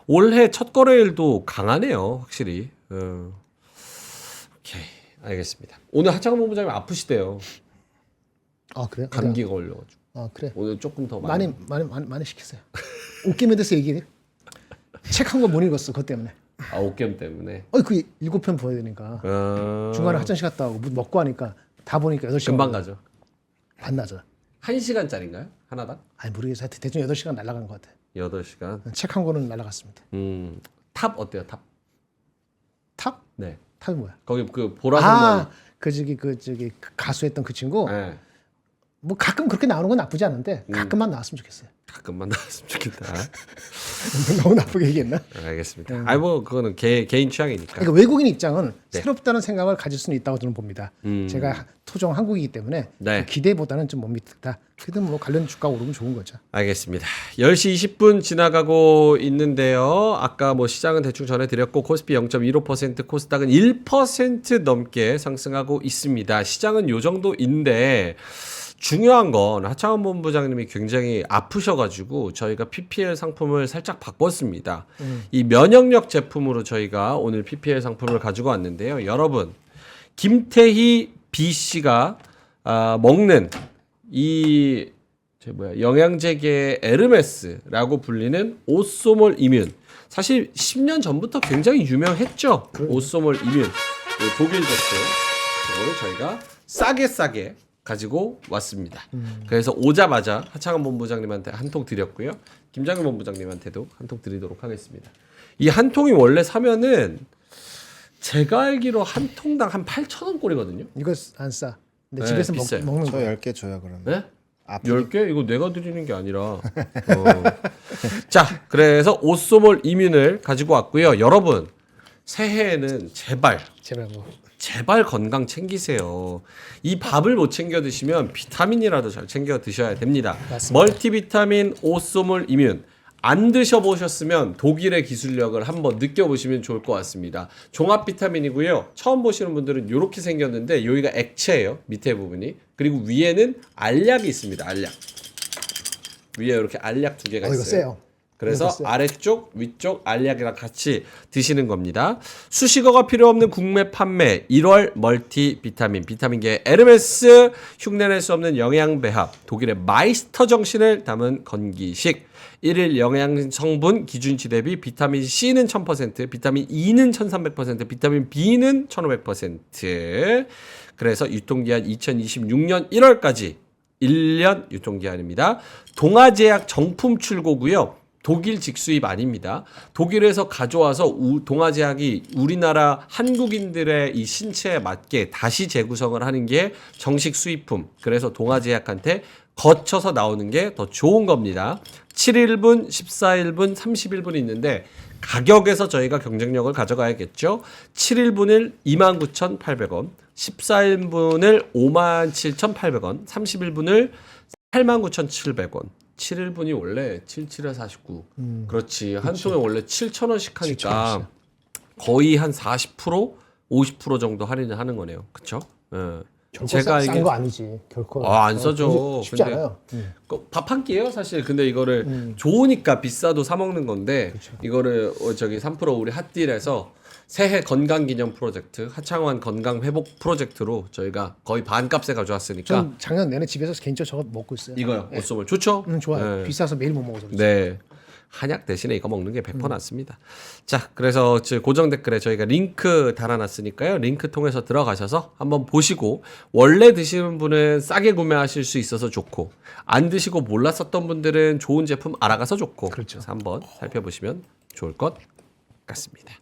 올해 첫 거래일도 강하네요. 확실히. 오케이 알겠습니다. 오늘 하창원 본부장님 아프시대요. 아 그래요? 감기가 걸려가지고. 아 그래. 오늘 조금 더 많이 시켰어요. 옷게임에 대해서 얘기해. 책 한 권 못 읽었어. 그것 때문에. 아 옷겜 때문에. 그 7편 보야 되니까. 중간에 화장실 갔다 오고 먹고 하니까 다 보니까 8시간. 금방 가죠. 반나절. 1시간짜리인가요? 하나당? 아니 모르겠어요. 대충 8시간 날아간 것 같아. 8시간. 책 한 권은 날아갔습니다. 탑 어때요? 탑? 탑? 네. 탑이 뭐야? 거기 그 보라색 머리. 그 가수했던 그 친구. 네. 뭐 가끔 그렇게 나오는 건 나쁘지 않은데 가끔만 나왔으면 좋겠어요. 가끔만 나왔으면 좋겠다. 너무 나쁘게 얘기했나? 알겠습니다. 아니 뭐 그거는 개인 취향이니까. 그러니까 외국인 입장은 새롭다는 생각을 가질 수는 있다고 저는 봅니다. 제가 토종 한국이기 때문에 네. 그 기대보다는 좀 못 믿다. 그래도 뭐 관련 주가 오르면 좋은 거죠. 알겠습니다. 10시 20분 지나가고 있는데요. 아까 뭐 시장은 대충 전해드렸고 코스피 0.15%, 코스닥은 1% 넘게 상승하고 있습니다. 시장은 요 정도인데 중요한 건 하창원 본부장님이 굉장히 아프셔가지고 저희가 PPL 상품을 살짝 바꿨습니다. 이 면역력 제품으로 저희가 오늘 PPL 상품을 가지고 왔는데요. 여러분 김태희 B 씨가 먹는 이 영양제계의 에르메스라고 불리는 오쏘몰 이뮨. 사실 10년 전부터 굉장히 유명했죠. 오쏘몰 이뮨. 독일 제품. 이거를 저희가 싸게 가지고 왔습니다. 그래서 오자마자 하창원 본부장님한테 한 통 드렸고요. 김장현 본부장님한테도 한 통 드리도록 하겠습니다. 이 한 통이 원래 사면은 제가 알기로 한 통당 한 8,000원 꼴이거든요. 이거 안 싸. 근데 네, 집에서 비싸요. 먹는 저 거. 10개 줘요 그러면. 네? 아프게. 10개? 이거 내가 드리는 게 아니라. 자, 그래서 오쏘몰 이뮨을 가지고 왔고요. 여러분, 새해에는 제발 뭐. 제발 건강 챙기세요. 이 밥을 못 챙겨 드시면 비타민이라도 잘 챙겨 드셔야 됩니다. 맞습니다. 멀티비타민 오쏘물 이뮨 안 드셔보셨으면 독일의 기술력을 한번 느껴보시면 좋을 것 같습니다. 종합 비타민이고요. 처음 보시는 분들은 이렇게 생겼는데 여기가 액체예요. 밑에 부분이. 그리고 위에는 알약이 있습니다. 알약. 위에 이렇게 알약 두 개가 이거 있어요. 세요. 그래서 이거 세요. 아래쪽, 위쪽 알약이랑 같이 드시는 겁니다. 수식어가 필요 없는 국내 판매 1월 멀티 비타민, 비타민계 에르메스 흉내낼 수 없는 영양 배합, 독일의 마이스터 정신을 담은 건기식. 1일 영양 성분 기준치 대비 비타민 C는 1000%, 비타민 E는 1300%, 비타민 B는 1500%. 그래서 유통기한 2026년 1월까지 1년 유통기한입니다. 동아제약 정품 출고고요. 독일 직수입 아닙니다. 독일에서 가져와서 동아제약이 우리나라 한국인들의 이 신체에 맞게 다시 재구성을 하는 게 정식 수입품. 그래서 동아제약한테 거쳐서 나오는 게 더 좋은 겁니다. 7일분, 14일분, 30일분이 있는데 가격에서 저희가 경쟁력을 가져가야겠죠. 7일분을 29,800원, 14일분을 57,800원, 30일분을 89,700원. 7일분이 원래 77에 49. 그렇지. 한 통에 원래 7,000원씩 하니까 거의 한 40%, 50% 정도 할인을 하는 거네요. 그렇죠? 제가 싼 거 아니지 결코. 안 써죠. 쉽지 근데 않아요. 밥 한 끼예요, 사실. 근데 이거를 좋으니까 비싸도 사 먹는 건데 이거를 저기 3% 우리 핫딜에서 새해 건강기념 프로젝트, 하창완 건강 회복 프로젝트로 저희가 거의 반값에 가져왔으니까. 전 작년 내내 집에서 개인적으로 저거 먹고 있어요. 이거요. 오쏘물 좋죠? 좋아요. 네. 비싸서 매일 못 먹어서. 그렇지. 네. 한약 대신에 이거 먹는 게 100% 낫습니다. 자, 그래서 고정 댓글에 저희가 링크 달아놨으니까요. 링크 통해서 들어가셔서 한번 보시고 원래 드시는 분은 싸게 구매하실 수 있어서 좋고 안 드시고 몰랐었던 분들은 좋은 제품 알아가서 좋고 그렇죠. 그래서 한번 살펴보시면 좋을 것 같습니다.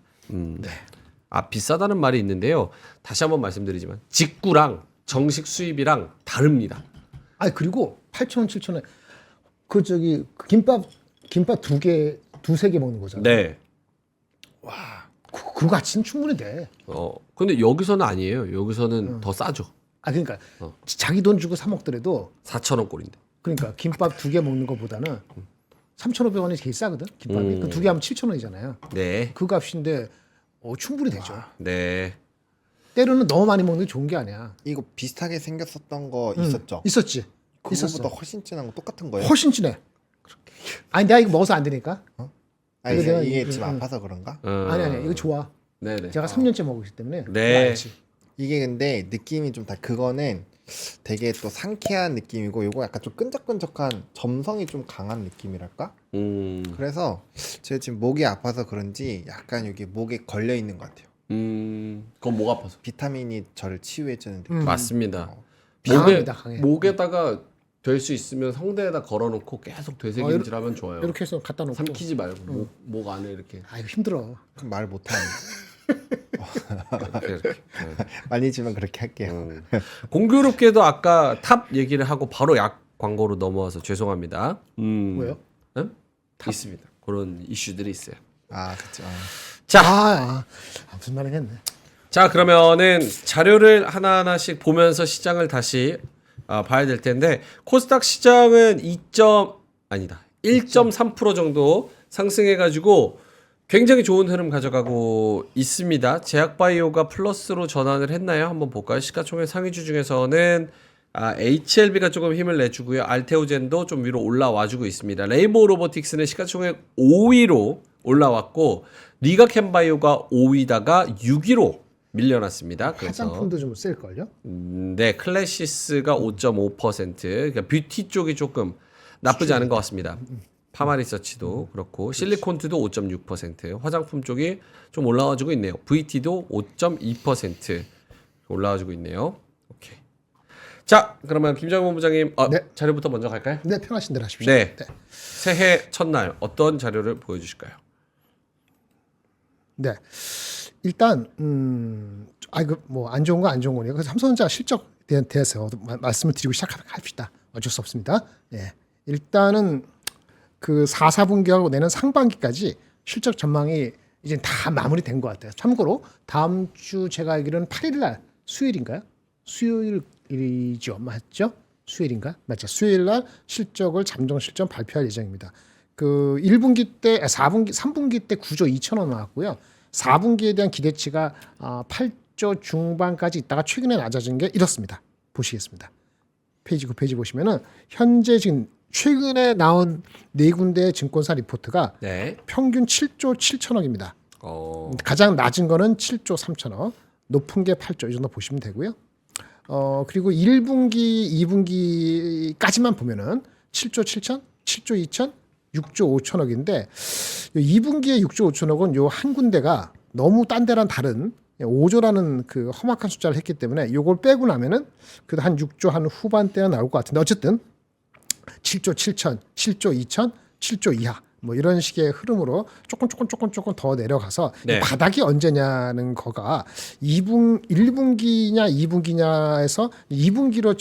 아, 비싸다는 말이 있는데요. 다시 한번 말씀드리지만 직구랑 정식 수입이랑 다릅니다. 아 그리고 8,000원, 7,000원 그 저기 김밥 두세 개 먹는 거잖아. 네. 그 가치는 충분히 돼. 근데 여기서는 아니에요. 여기서는 더 싸죠. 아 그러니까 자기 돈 주고 사 먹더라도 4,000원 꼴인데. 그러니까 김밥 두 개 먹는 것보다는 3,500원이 제일 싸거든. 김밥이 그 두 개 하면 7,000원이잖아요. 네. 그 값인데 충분히 되죠. 네. 때로는 너무 많이 먹는 게 좋은 게 아니야. 이거 비슷하게 생겼었던 거 있었죠? 있었지. 그거보다 있었어. 훨씬 진한 거 똑같은 거예요? 훨씬 진해. 아니 내가 이거 먹어서 안 되니까. 아니 이거 내가 이게 이- 지금 아파서 그런가? 아니 이거 좋아. 네네. 제가 3년째 먹고 있기 때문에. 네. 알지. 이게 근데 느낌이 좀 다 그거는 되게 또 상쾌한 느낌이고 요거 약간 좀 끈적끈적한 점성이 좀 강한 느낌이랄까? 그래서 제가 지금 목이 아파서 그런지 약간 여기 목에 걸려 있는 것 같아요. 그건 목 아파서. 비타민이 저를 치유해주는 느낌. 맞습니다. 강합니다, 강해. 목에다가 될 수 있으면 성대에다 걸어놓고 계속 되새김질하면 좋아요. 이렇게 해서 갖다 놓고. 삼키지 말고 목 안에 이렇게. 아 이거 힘들어. 그럼 말 못하는. 이렇게. 네. 아니지만 그렇게 할게요. 공교롭게도 아까 탑 얘기를 하고 바로 약 광고로 넘어와서 죄송합니다. 뭐요? 응? 있습니다. 그런 이슈들이 있어요. 아 그렇죠. 자, 무슨 말을 했네. 자 그러면은 자료를 하나하나씩 보면서 시장을 다시 봐야 될 텐데 코스닥 시장은 1.3% 정도 상승해가지고 굉장히 좋은 흐름 가져가고 있습니다. 제약바이오가 플러스로 전환을 했나요? 한번 볼까요? 시가총액 상위주 중에서는 HLB가 조금 힘을 내주고요. 알테오젠도 좀 위로 올라와주고 있습니다. 레인보우 로보틱스는 시가총액 5위로 올라왔고 리가캠바이오가 5위다가 6위로 밀려났습니다. 그래서 화장품도 좀 쓸걸요? 네, 클래시스가 5.5%. 그러니까 뷰티 쪽이 조금 나쁘지 않은 것 같습니다. 파마리서치도 그렇고 실리콘트도 5.6%, 화장품 쪽이 좀 올라와주고 있네요. VT도 5.2% 올라와주고 있네요. 오케이. 자, 그러면 김정은 본부장님 네. 자료부터 먼저 갈까요? 네, 편하신 대로 하십시오. 네. 새해 첫날 어떤 자료를 보여주실까요? 네. 일단 안 좋은 거 안 좋은 거니까 삼성전자 실적에 대해서 말씀을 드리고 시작합시다. 어쩔 수 없습니다. 네. 일단은 그 4, 4분기하고 내년 상반기까지 실적 전망이 이제 다 마무리된 것 같아요. 참고로 다음 주 제가 알기로는 8일 날 수요일인가요? 수요일이죠, 맞죠? 수요일인가? 맞죠. 수요일 날 실적을 잠정 실적 발표할 예정입니다. 그 1분기 때 3분기 때 9조 2천억 나왔고요. 4분기에 대한 기대치가 8조 중반까지 있다가 최근에 낮아진 게 이렇습니다. 보시겠습니다. 페이지 9페이지 보시면은 현재 지금 최근에 나온 네 군데의 증권사 리포트가 네. 평균 7조 7천억입니다. 가장 낮은 거는 7조 3천억, 높은 게 8조 이 정도 보시면 되고요. 그리고 1분기, 2분기까지만 보면은 7조 7천, 7조 2천, 6조 5천억인데 2분기에 6조 5천억은 요 한 군데가 너무 딴 데랑 다른 5조라는 그 험악한 숫자를 했기 때문에 요걸 빼고 나면은 그래도 한 6조 한 후반대가 나올 것 같은데 어쨌든 7조 7천, 7조 2천, 7조 이하 뭐 이런 식의 흐름으로 조금 더 내려가서 네. 바닥이 언제냐는 거가 1분기냐 2분기냐에서 2분기로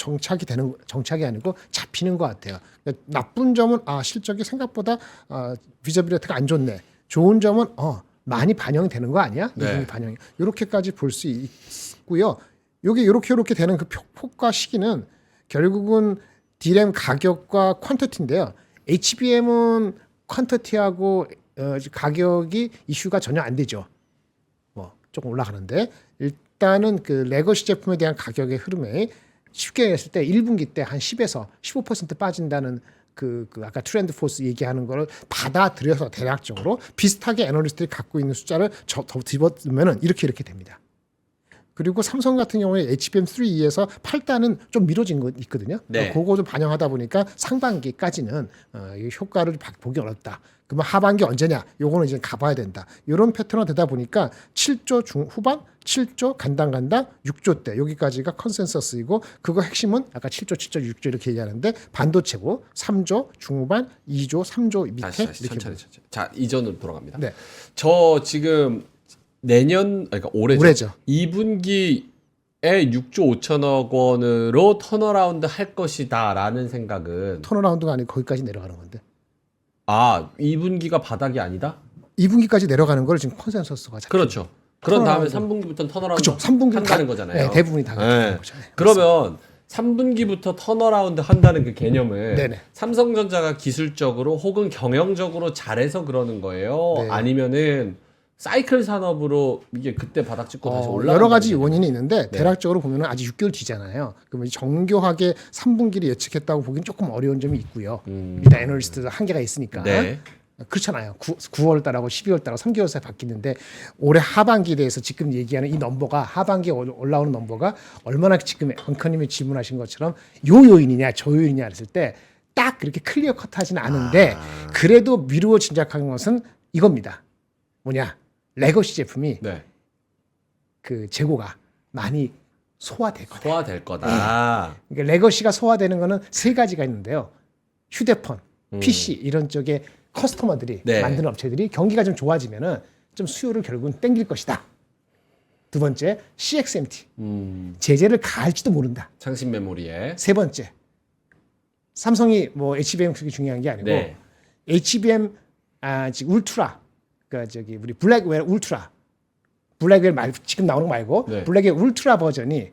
정착이 아니고 잡히는 것 같아요. 그러니까 나쁜 점은 실적이 생각보다 비저빌리티가 안 좋네. 좋은 점은 많이 반영되는 거 아니야? 네. 2분기 반영이 이렇게까지 볼 수 있고요. 요게 이렇게 되는 그 폭과 시기는 결국은 D램 가격과 퀀터티인데요. HBM은 퀀터티하고 가격이 이슈가 전혀 안 되죠. 뭐 조금 올라가는데 일단은 그 레거시 제품에 대한 가격의 흐름에 쉽게 했을 때 1분기 때 한 10에서 15% 빠진다는 그 아까 트렌드 포스 얘기하는 거를 받아들여서 대략적으로 비슷하게 애널리스트들이 갖고 있는 숫자를 더 집어넣으면은 이렇게 됩니다. 그리고 삼성 같은 경우에 HBM3E에서 8단은 좀 미뤄진 거 있거든요. 네. 그거 좀 반영하다 보니까 상반기까지는 이 효과를 보기 어렵다. 그러면 하반기 언제냐? 요거는 이제 가봐야 된다. 이런 패턴이 되다 보니까 7조 중후반, 7조 간당 6조 대 여기까지가 컨센서스이고 그거 핵심은 아까 7조, 6조 이렇게 얘기하는데 반도체고 3조 중후반, 2조, 3조 밑에 다시 이렇게 천천히. 자, 이전으로 돌아갑니다. 네. 저 지금 그러니까 올해죠. 2분기에 6조 5천억 원으로 턴어라운드 할 것이다라는 생각은 턴어라운드가 아니고 거기까지 내려가는 건데 2분기가 바닥이 아니다? 2분기까지 내려가는 걸 지금 컨센서스가 잡히는 그렇죠. 그런 다음에 턴어라운드. 3분기부터는 턴어라운드 그렇죠. 3분기 한다는 거잖아요. 네, 대부분이 다 그렇다는 네. 거죠. 네. 그러면 3분기부터 턴어라운드 한다는 그 개념을 네네. 삼성전자가 기술적으로 혹은 경영적으로 잘해서 그러는 거예요? 네. 아니면은 사이클 산업으로 이게 그때 바닥 찍고 다시 올라가 여러 가지 원인이 있는데 네. 대략적으로 보면 아직 6개월 뒤잖아요. 그러면 정교하게 3분기를 예측했다고 보기는 조금 어려운 점이 있고요. 일단 애널리스트도 한계가 있으니까. 네. 그렇잖아요. 9월 달하고 12월 달하고 3개월 사이 바뀌는데 올해 하반기에 대해서 지금 얘기하는 이 넘버가 하반기에 올라오는 넘버가 얼마나 지금 앵커님이 질문하신 것처럼 요 요인이냐 저 요인이냐 했을 때 딱 그렇게 클리어 컷하지는 않은데 그래도 미루어 짐작한 것은 이겁니다. 뭐냐 레거시 제품이 네. 그 재고가 많이 소화될 거다. 소화될 거다. 그러니까 레거시가 소화되는 거는 세 가지가 있는데요. 휴대폰, PC 이런 쪽에 커스터머들이 네. 만드는 업체들이 경기가 좀 좋아지면은 좀 수요를 결국은 땡길 것이다. 두 번째, CXMT 제재를 가할지도 모른다. 창신 메모리에. 세 번째, 삼성이 뭐 HBM 그게 중요한 게 아니고 네. HBM 지금 울트라, 그러니까 저기 우리 블랙웰 울트라, 블랙웰 지금 나오는 거 말고 네. 블랙웰 울트라 버전이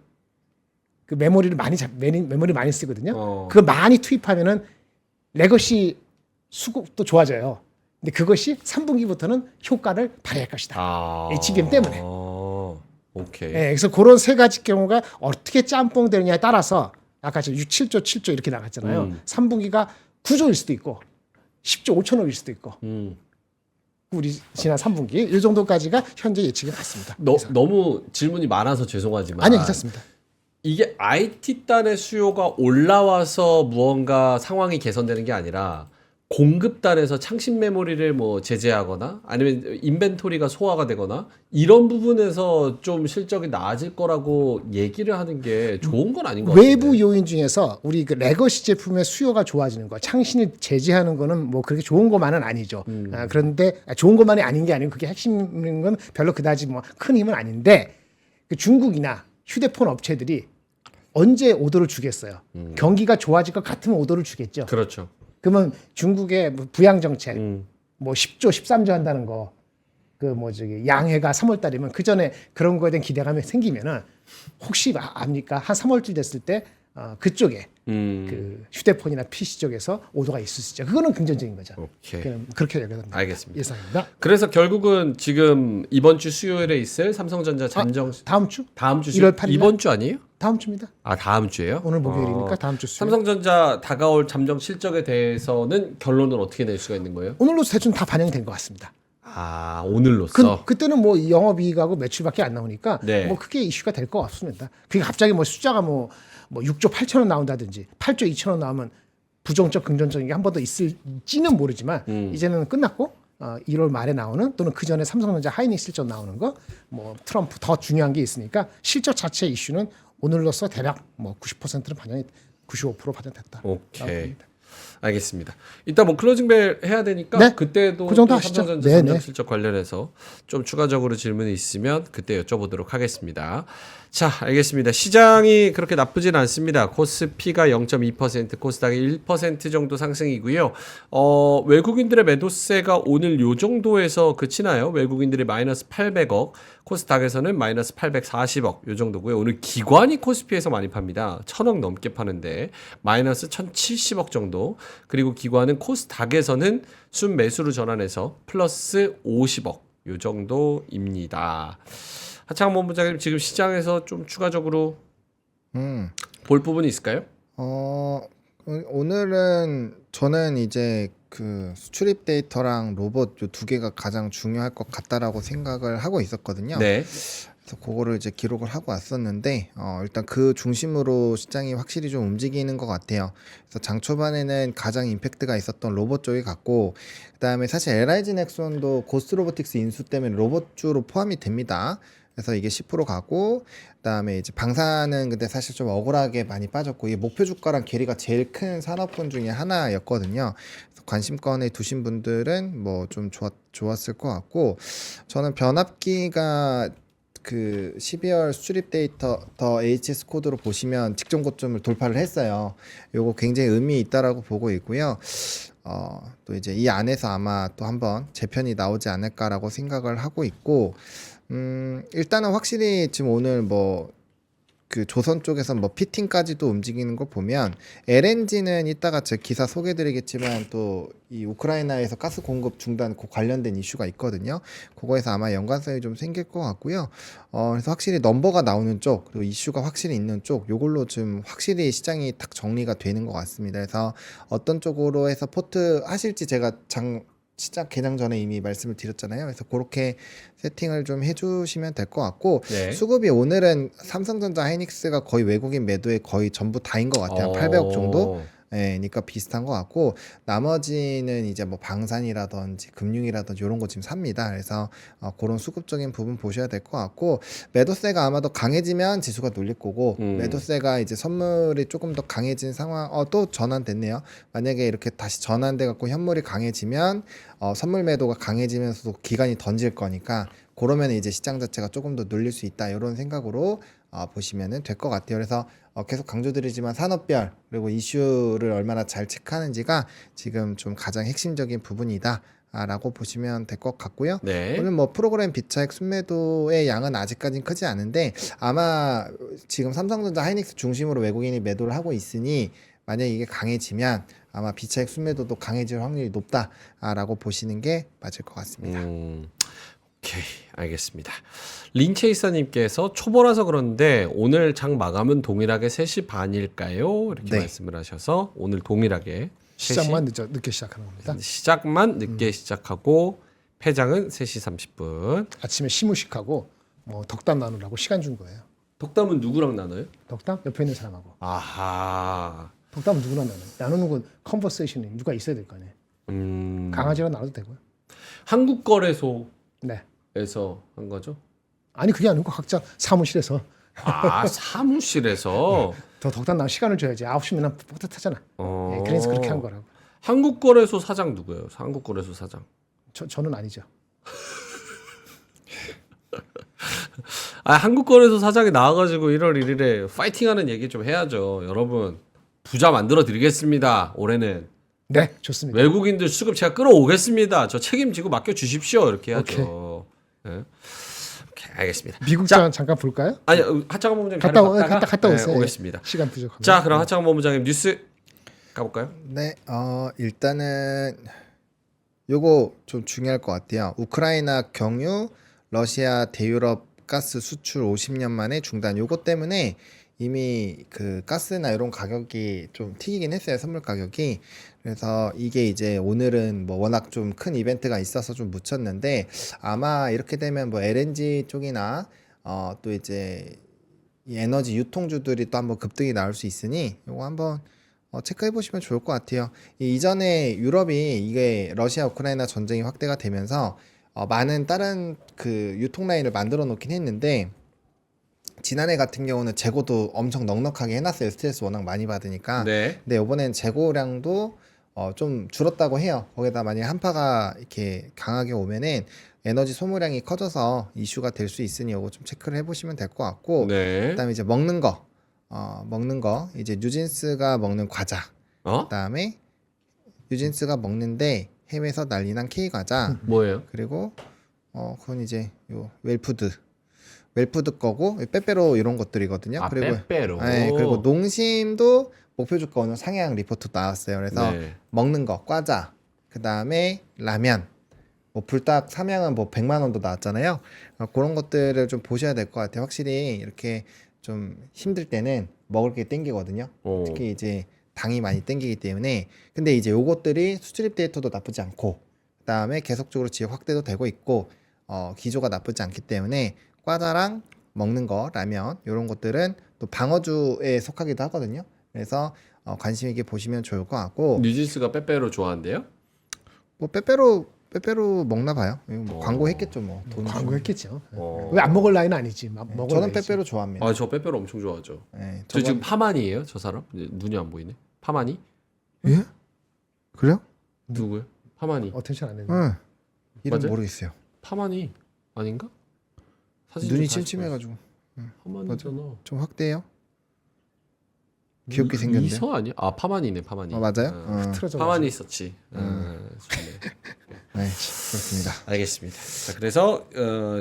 그 메모리를 메모리 많이 쓰거든요. 어. 그걸 많이 투입하면은 레거시 수급도 좋아져요. 근데 그것이 3분기부터는 효과를 발휘할 것이다. HBM 때문에. 오케이. 네, 그래서 그런 세 가지 경우가 어떻게 짬뽕 되느냐에 따라서 아까 저 7조, 7조 이렇게 나갔잖아요. 3분기가 9조일 수도 있고 10조 5천억일 수도 있고 우리 지난 3분기 이 정도까지가 현재 예측이 맞습니다. 너무 질문이 많아서 죄송하지만 아니 괜찮습니다. 이게 IT단의 수요가 올라와서 무언가 상황이 개선되는 게 아니라 공급단에서 창신 메모리를 뭐 제재하거나 아니면 인벤토리가 소화가 되거나 이런 부분에서 좀 실적이 나아질 거라고 얘기를 하는 게 좋은 건 아닌 것 같아요. 외부 요인 중에서 우리 그 레거시 제품의 수요가 좋아지는 거, 창신을 제재하는 거는 뭐 그렇게 좋은 것만은 아니죠. 그런데 좋은 것만이 아닌 게 아니고 그게 핵심인 건 별로 그다지 뭐 큰 힘은 아닌데 그 중국이나 휴대폰 업체들이 언제 오더를 주겠어요? 경기가 좋아질 것 같으면 오더를 주겠죠. 그렇죠. 그러면 중국의 부양 정책, 뭐 10조, 13조 한다는 거, 그 뭐 저기 양해가 3월 달이면 그 전에 그런 거에 대한 기대감이 생기면은 혹시 압니까? 한 3월쯤 됐을 때 그쪽에 그 휴대폰이나 PC 쪽에서 오더가 있을 수 있죠. 그거는 긍정적인 거죠. 오케이. 그렇게 여겨집니다. 알겠습니다. 예상입니다. 그래서 결국은 지금 이번 주 수요일에 있을 삼성전자 잠정 다음 주? 다음 주 1월 8일 날? 이번 주 아니에요? 다음 주입니다. 아 다음 주예요? 오늘 목요일이니까 다음 주 수요일. 삼성전자 다가올 잠정 실적에 대해서는 결론을 어떻게 낼 수가 있는 거예요? 오늘로서 대충 다 반영이 된 것 같습니다. 아 오늘로써 그때는 뭐 영업이익하고 매출밖에 안 나오니까 네. 뭐 크게 이슈가 될 것 같습니다. 그게 갑자기 뭐 숫자가 뭐 6조 8천원 나온다든지 8조 2천원 나오면 부정적 긍정적인 게 한 번 더 있을지는 모르지만 이제는 끝났고 1월 말에 나오는 또는 그 전에 삼성전자 하이닉스 실적 나오는 거 뭐 트럼프 더 중요한 게 있으니까 실적 자체 이슈는 오늘로써 대략 뭐 90%는 반영이 95% 반영됐다. 오케이. 알겠습니다. 이따 뭐 클로징벨 해야 되니까 네. 그때도 그 정도 또 하시죠. 삼성전자 네, 잠정 네. 실적 관련해서 좀 추가적으로 질문이 있으면 그때 여쭤보도록 하겠습니다. 자, 알겠습니다. 시장이 그렇게 나쁘진 않습니다. 코스피가 0.2%, 코스닥이 1% 정도 상승이고요. 외국인들의 매도세가 오늘 요 정도에서 그치나요? 외국인들이 마이너스 800억, 코스닥에서는 마이너스 840억 요 정도고요. 오늘 기관이 코스피에서 많이 팝니다. 1000억 넘게 파는데 마이너스 1070억 정도. 그리고 기관은 코스닥에서는 순매수로 전환해서 플러스 50억 요 정도입니다. 하창 본부장님 지금 시장에서 좀 추가적으로 볼 부분이 있을까요? 오늘은 저는 이제 그 수출입 데이터랑 로봇 요 두 개가 가장 중요할 것 같다라고 생각을 하고 있었거든요. 네. 그래서 그거를 이제 기록을 하고 왔었는데 일단 그 중심으로 시장이 확실히 좀 움직이는 것 같아요. 그래서 장 초반에는 가장 임팩트가 있었던 로봇 쪽이 같고 그다음에 사실 LIG 넥슨도 고스트 로보틱스 인수 때문에 로봇주로 포함이 됩니다. 그래서 이게 10% 가고 그다음에 이제 방사는 근데 사실 좀 억울하게 많이 빠졌고 이게 목표 주가랑 괴리가 제일 큰 산업군 중에 하나였거든요. 그래서 관심권에 두신 분들은 뭐 좀 좋았을 것 같고 저는 변압기가 그 12월 수출입 데이터 더 HS 코드로 보시면 직전 고점을 돌파를 했어요. 요거 굉장히 의미 있다라고 보고 있고요. 또 이제 이 안에서 아마 또 한번 재편이 나오지 않을까라고 생각을 하고 있고 일단은 확실히 지금 오늘 뭐 그 조선 쪽에서 뭐 피팅까지도 움직이는 걸 보면 LNG는 이따가 제 기사 소개드리겠지만 또 이 우크라이나에서 가스 공급 중단 그 관련된 이슈가 있거든요. 그거에서 아마 연관성이 좀 생길 것 같고요. 그래서 확실히 넘버가 나오는 쪽 그리고 이슈가 확실히 있는 쪽 요걸로 좀 확실히 시장이 딱 정리가 되는 것 같습니다. 그래서 어떤 쪽으로 해서 포트 하실지 제가 시작 개장 전에 이미 말씀을 드렸잖아요. 그래서 그렇게 세팅을 좀 해주시면 될 것 같고 네. 수급이 오늘은 삼성전자 하이닉스가 거의 외국인 매도의 거의 전부 다인 것 같아요. 800억 정도. 예, 그러니까 비슷한 것 같고 나머지는 이제 뭐 방산이라든지 금융이라든지 이런 거 지금 삽니다. 그래서 그런 수급적인 부분 보셔야 될 것 같고 매도세가 아마도 강해지면 지수가 눌릴 거고 매도세가 이제 선물이 조금 더 강해진 상황 또 전환됐네요. 만약에 이렇게 다시 전환돼 갖고 현물이 강해지면 선물 매도가 강해지면서도 기간이 던질 거니까 그러면 이제 시장 자체가 조금 더 눌릴 수 있다 이런 생각으로 보시면 될 것 같아요. 그래서 계속 강조드리지만 산업별 그리고 이슈를 얼마나 잘 체크하는지가 지금 좀 가장 핵심적인 부분이다. 라고 보시면 될 것 같고요. 네. 오늘 뭐 프로그램 비차익 순매도의 양은 아직까지는 크지 않은데 아마 지금 삼성전자 하이닉스 중심으로 외국인이 매도를 하고 있으니 만약에 이게 강해지면 아마 비차익 순매도도 강해질 확률이 높다라고 보시는 게 맞을 것 같습니다. 오케이, 알겠습니다. 린체이서님께서 초보라서 그런데 오늘 장 마감은 동일하게 3시 반일까요? 이렇게 네. 말씀을 하셔서 오늘 동일하게 시작만 늦게 시작하는 겁니다. 시작만 늦게 시작하고 폐장은 3시 30분. 아침에 시무식하고 뭐 덕담 나누라고 시간 준 거예요. 덕담은 누구랑 나눠요? 덕담 옆에 있는 사람하고. 아하. 덕담은 누구랑 나누는 건 컨버세이션이 누가 있어야 될 거 아니에요. 강아지랑 나눠도 되고요. 한국거래소에서 네. 한 거죠? 아니 그게 아니고 각자 사무실에서 아, 사무실에서 더 덕담 나누 시간을 줘야지. 9시면 뿌듯하잖아. 예, 그래서 그렇게 한 거라고. 한국거래소 사장 누구예요? 한국거래소 사장. 저는 아니죠. 한국거래소 사장이 나와가지고 1월 1일에 파이팅하는 얘기 좀 해야죠. 여러분 부자 만들어 드리겠습니다. 올해는 네, 좋습니다. 외국인들 수급 제가 끌어오겠습니다. 저 책임지고 맡겨 주십시오. 이렇게 해야죠. 오케이. 예. 오케이, 알겠습니다. 미국 자, 장 잠깐 볼까요? 아니 하창원 본부장님 갔다 갔다가 오세요. 오겠습니다. 시간 부족하면. 자, 그럼 하창원 본부장님 뉴스 가볼까요? 네, 일단은 요거 좀 중요할 것 같아요. 우크라이나 경유, 러시아 대유럽 가스 수출 50년 만에 중단. 요거 때문에 이미 그 가스나 이런 가격이 좀 튀기긴 했어요. 선물 가격이. 그래서 이게 이제 오늘은 뭐 워낙 좀 큰 이벤트가 있어서 좀 묻혔는데 아마 이렇게 되면 뭐 LNG 쪽이나 또 이제 이 에너지 유통주들이 또 한번 급등이 나올 수 있으니 요거 한번 체크해 보시면 좋을 것 같아요. 이전에 유럽이 이게 러시아 우크라이나 전쟁이 확대가 되면서 많은 다른 그 유통 라인을 만들어 놓긴 했는데 지난해 같은 경우는 재고도 엄청 넉넉하게 해놨어요. 스트레스 워낙 많이 받으니까. 네. 근데 이번엔 재고량도 좀 줄었다고 해요. 거기다 만약에 한파가 이렇게 강하게 오면은 에너지 소모량이 커져서 이슈가 될 수 있으니 이거 좀 체크를 해보시면 될 것 같고 네. 그다음에 이제 먹는 거 이제 뉴진스가 먹는 과자 그다음에 뉴진스가 먹는데 해외에서 난리난 K 과자 뭐예요? 그리고 그건 이제 요 웰푸드 거고 빼빼로 이런 것들이거든요. 아, 그리고 빼빼로. 네, 그리고 농심도 목표 주가 오늘 상향 리포트 나왔어요. 그래서 네. 먹는 거 과자 그다음에 라면 뭐 불닭 삼양은 뭐 100만 원도 나왔잖아요. 그런 것들을 좀 보셔야 될 것 같아요. 확실히 이렇게 좀 힘들 때는 먹을 게 땡기거든요. 특히 이제 당이 많이 땡기기 때문에. 근데 이제 요것들이 수출입 데이터도 나쁘지 않고 그다음에 계속적으로 지역 확대도 되고 있고 기조가 나쁘지 않기 때문에 과자랑 먹는 거 라면 이런 것들은 또 방어주에 속하기도 하거든요. 그래서 관심 있게 보시면 좋을 것 같고 뉴진스가 빼빼로 좋아한대요? 뭐 빼빼로 먹나 봐요. 이거 뭐 광고했겠죠 뭐. 돈 광고했겠죠. 어. 왜 안 먹을 나이는 아니지. 먹을 저는 나이지. 빼빼로 좋아합니다. 아, 저 빼빼로 엄청 좋아하죠. 네, 저 지금 파마니예요, 저 사람? 이제 눈이 안 보이네. 파마니? 예? 그래요? 누구요? 파마니. 어텐션 안 했네. 응. 이름 맞아요? 모르겠어요. 파마니 아닌가? 사진 눈이 좀 다시 침침해가지고 파마니잖아. 좀 확대해요. 귀엽게 생겼는데. 이서 아니야? 아, 파마니네, 파마니. 맞아요? 틀어져. 파마니 있었지. 좋네. 네, 그렇습니다. 알겠습니다. 자, 그래서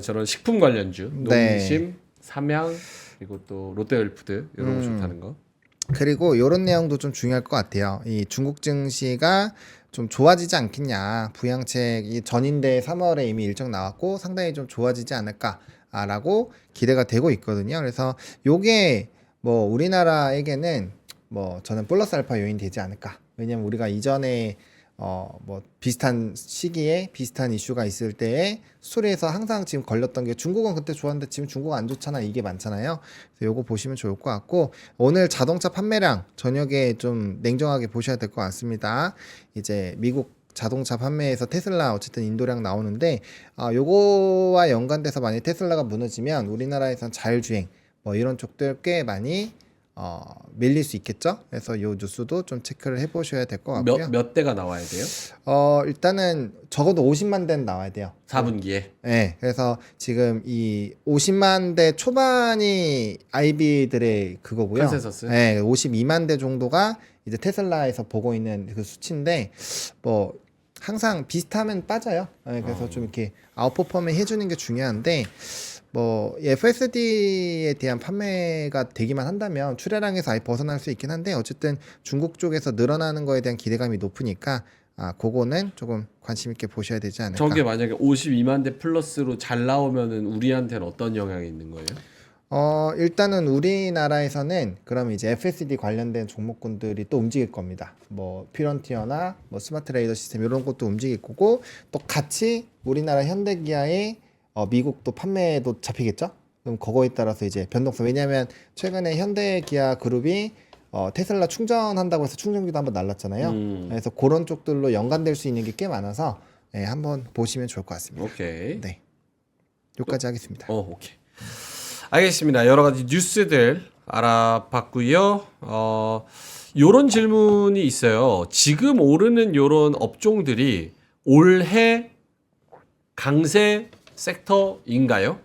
저런 식품 관련주, 네. 농심, 삼양 그리고 또 롯데웰푸드 이런 거 좋다는 거. 그리고 이런 내용도 좀 중요할 것 같아요. 이 중국 증시가 좀 좋아지지 않겠냐. 부양책이 전인대 3월에 이미 일정 나왔고 상당히 좀 좋아지지 않을까라고 기대가 되고 있거든요. 그래서 요게 뭐 우리나라에게는 뭐 저는 플러스 알파 요인 되지 않을까. 왜냐면 우리가 이전에 뭐 비슷한 시기에 비슷한 이슈가 있을 때에 수출에서 항상 지금 걸렸던 게 중국은 그때 좋았는데 지금 중국 안 좋잖아 이게 많잖아요. 그래서 요거 보시면 좋을 것 같고 오늘 자동차 판매량 저녁에 좀 냉정하게 보셔야 될 것 같습니다. 이제 미국 자동차 판매에서 테슬라 어쨌든 인도량 나오는데 요거와 연관돼서 만약 테슬라가 무너지면 우리나라에선 자율주행 뭐 이런 쪽들 꽤 많이 밀릴 수 있겠죠. 그래서 요 뉴스도 좀 체크를 해보셔야 될 것 같고요. 몇 대가 나와야 돼요? 일단은 적어도 50만 대는 나와야 돼요. 4분기에. 네, 그래서 지금 이 50만 대 초반이 아이비들의 그거고요. 컨센서스? 네, 52만 대 정도가 이제 테슬라에서 보고 있는 그 수치인데 뭐 항상 비슷하면 빠져요. 네, 그래서 좀 이렇게 아웃퍼폼을 해주는 게 중요한데. 뭐 FSD에 대한 판매가 되기만 한다면 출하량에서 아예 벗어날 수 있긴 한데 어쨌든 중국 쪽에서 늘어나는 거에 대한 기대감이 높으니까 그거는 조금 관심 있게 보셔야 되지 않을까. 저게 만약에 52만 대 플러스로 잘 나오면은 우리한테는 어떤 영향이 있는 거예요? 일단은 우리나라에서는 그럼 이제 FSD 관련된 종목군들이 또 움직일 겁니다. 뭐 피런티어나 뭐 스마트 레이더 시스템 이런 것도 움직일 거고 또 같이 우리나라 현대기아의 미국도 판매도 잡히겠죠? 그럼 그거에 따라서 이제 변동성. 왜냐하면 최근에 현대 기아 그룹이 테슬라 충전한다고 해서 충전기도 한번 날랐잖아요. 그래서 그런 쪽들로 연관될 수 있는 게 꽤 많아서 한번 보시면 좋을 것 같습니다. 오케이. 네, 여기까지 하겠습니다. 오케이. 알겠습니다. 여러 가지 뉴스들 알아봤고요. 요런 질문이 있어요. 지금 오르는 요런 업종들이 올해 강세 섹터인가요?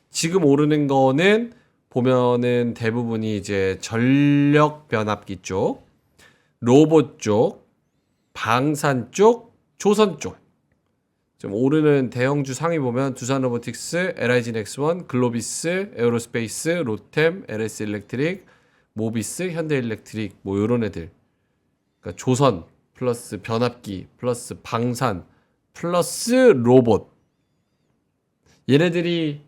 지금 오르는 거는 보면은 대부분이 이제 전력 변압기 쪽, 로봇 쪽, 방산 쪽, 조선 쪽. 좀 오르는 대형주 상위 보면 두산로보틱스, LIG 넥스원, 글로비스, 에어로스페이스, 로템, LS 일렉트릭, 모비스, 현대일렉트릭 뭐 이런 애들. 그러니까 조선 플러스 변압기 플러스 방산 플러스 로봇. 얘네들이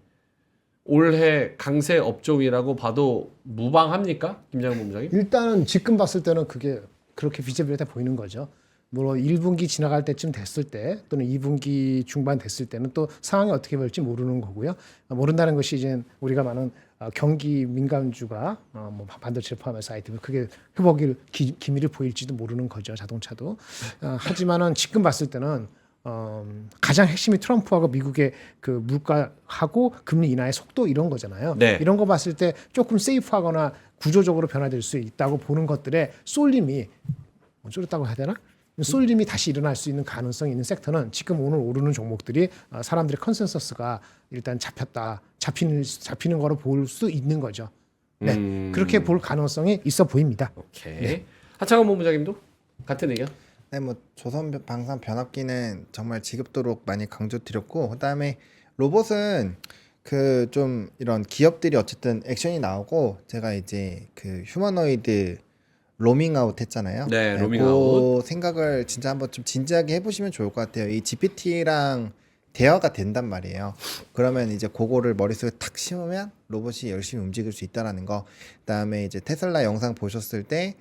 올해 강세 업종이라고 봐도 무방합니까? 김장훈 본부장님? 일단은 지금 봤을 때는 그게 그렇게 비슷비슷해 보이는 거죠. 물론 1분기 지나갈 때쯤 됐을 때 또는 2분기 중반 됐을 때는 또 상황이 어떻게 될지 모르는 거고요. 모른다는 것이 이제 우리가 많은 경기 민감주가 뭐 반도체를 포함해서 아이템 그게 회복일 기미를 보일지도 모르는 거죠. 자동차도. 하지만은 지금 봤을 때는 가장 핵심이 트럼프하고 미국의 그 물가하고 금리 인하의 속도 이런 거잖아요. 네. 이런 거 봤을 때 조금 세이프하거나 구조적으로 변화될 수 있다고 보는 것들의 쏠림이 쫄았다고 해야 되나? 쏠림이 다시 일어날 수 있는 가능성이 있는 섹터는 지금 오늘 오르는 종목들이 사람들의 컨센서스가 일단 잡히는 거로 볼 수 있는 거죠. 네, 그렇게 볼 가능성이 있어 보입니다. 오케이. 네. 하창원 본부장님도 같은 의견? 네, 뭐 조선 방산 변압기는 정말 지겹도록 많이 강조드렸고, 그다음에 로봇은 그 좀 이런 기업들이 어쨌든 액션이 나오고, 제가 이제 그 휴머노이드 로밍아웃 했잖아요. 네, 로밍아웃. 그 생각을 진짜 한번 좀 진지하게 해보시면 좋을 것 같아요. 이 GPT랑 대화가 된단 말이에요. 그러면 이제 그거를 머릿속에 탁 심으면 로봇이 열심히 움직일 수 있다라는 거. 그다음에 이제 테슬라 영상 보셨을 때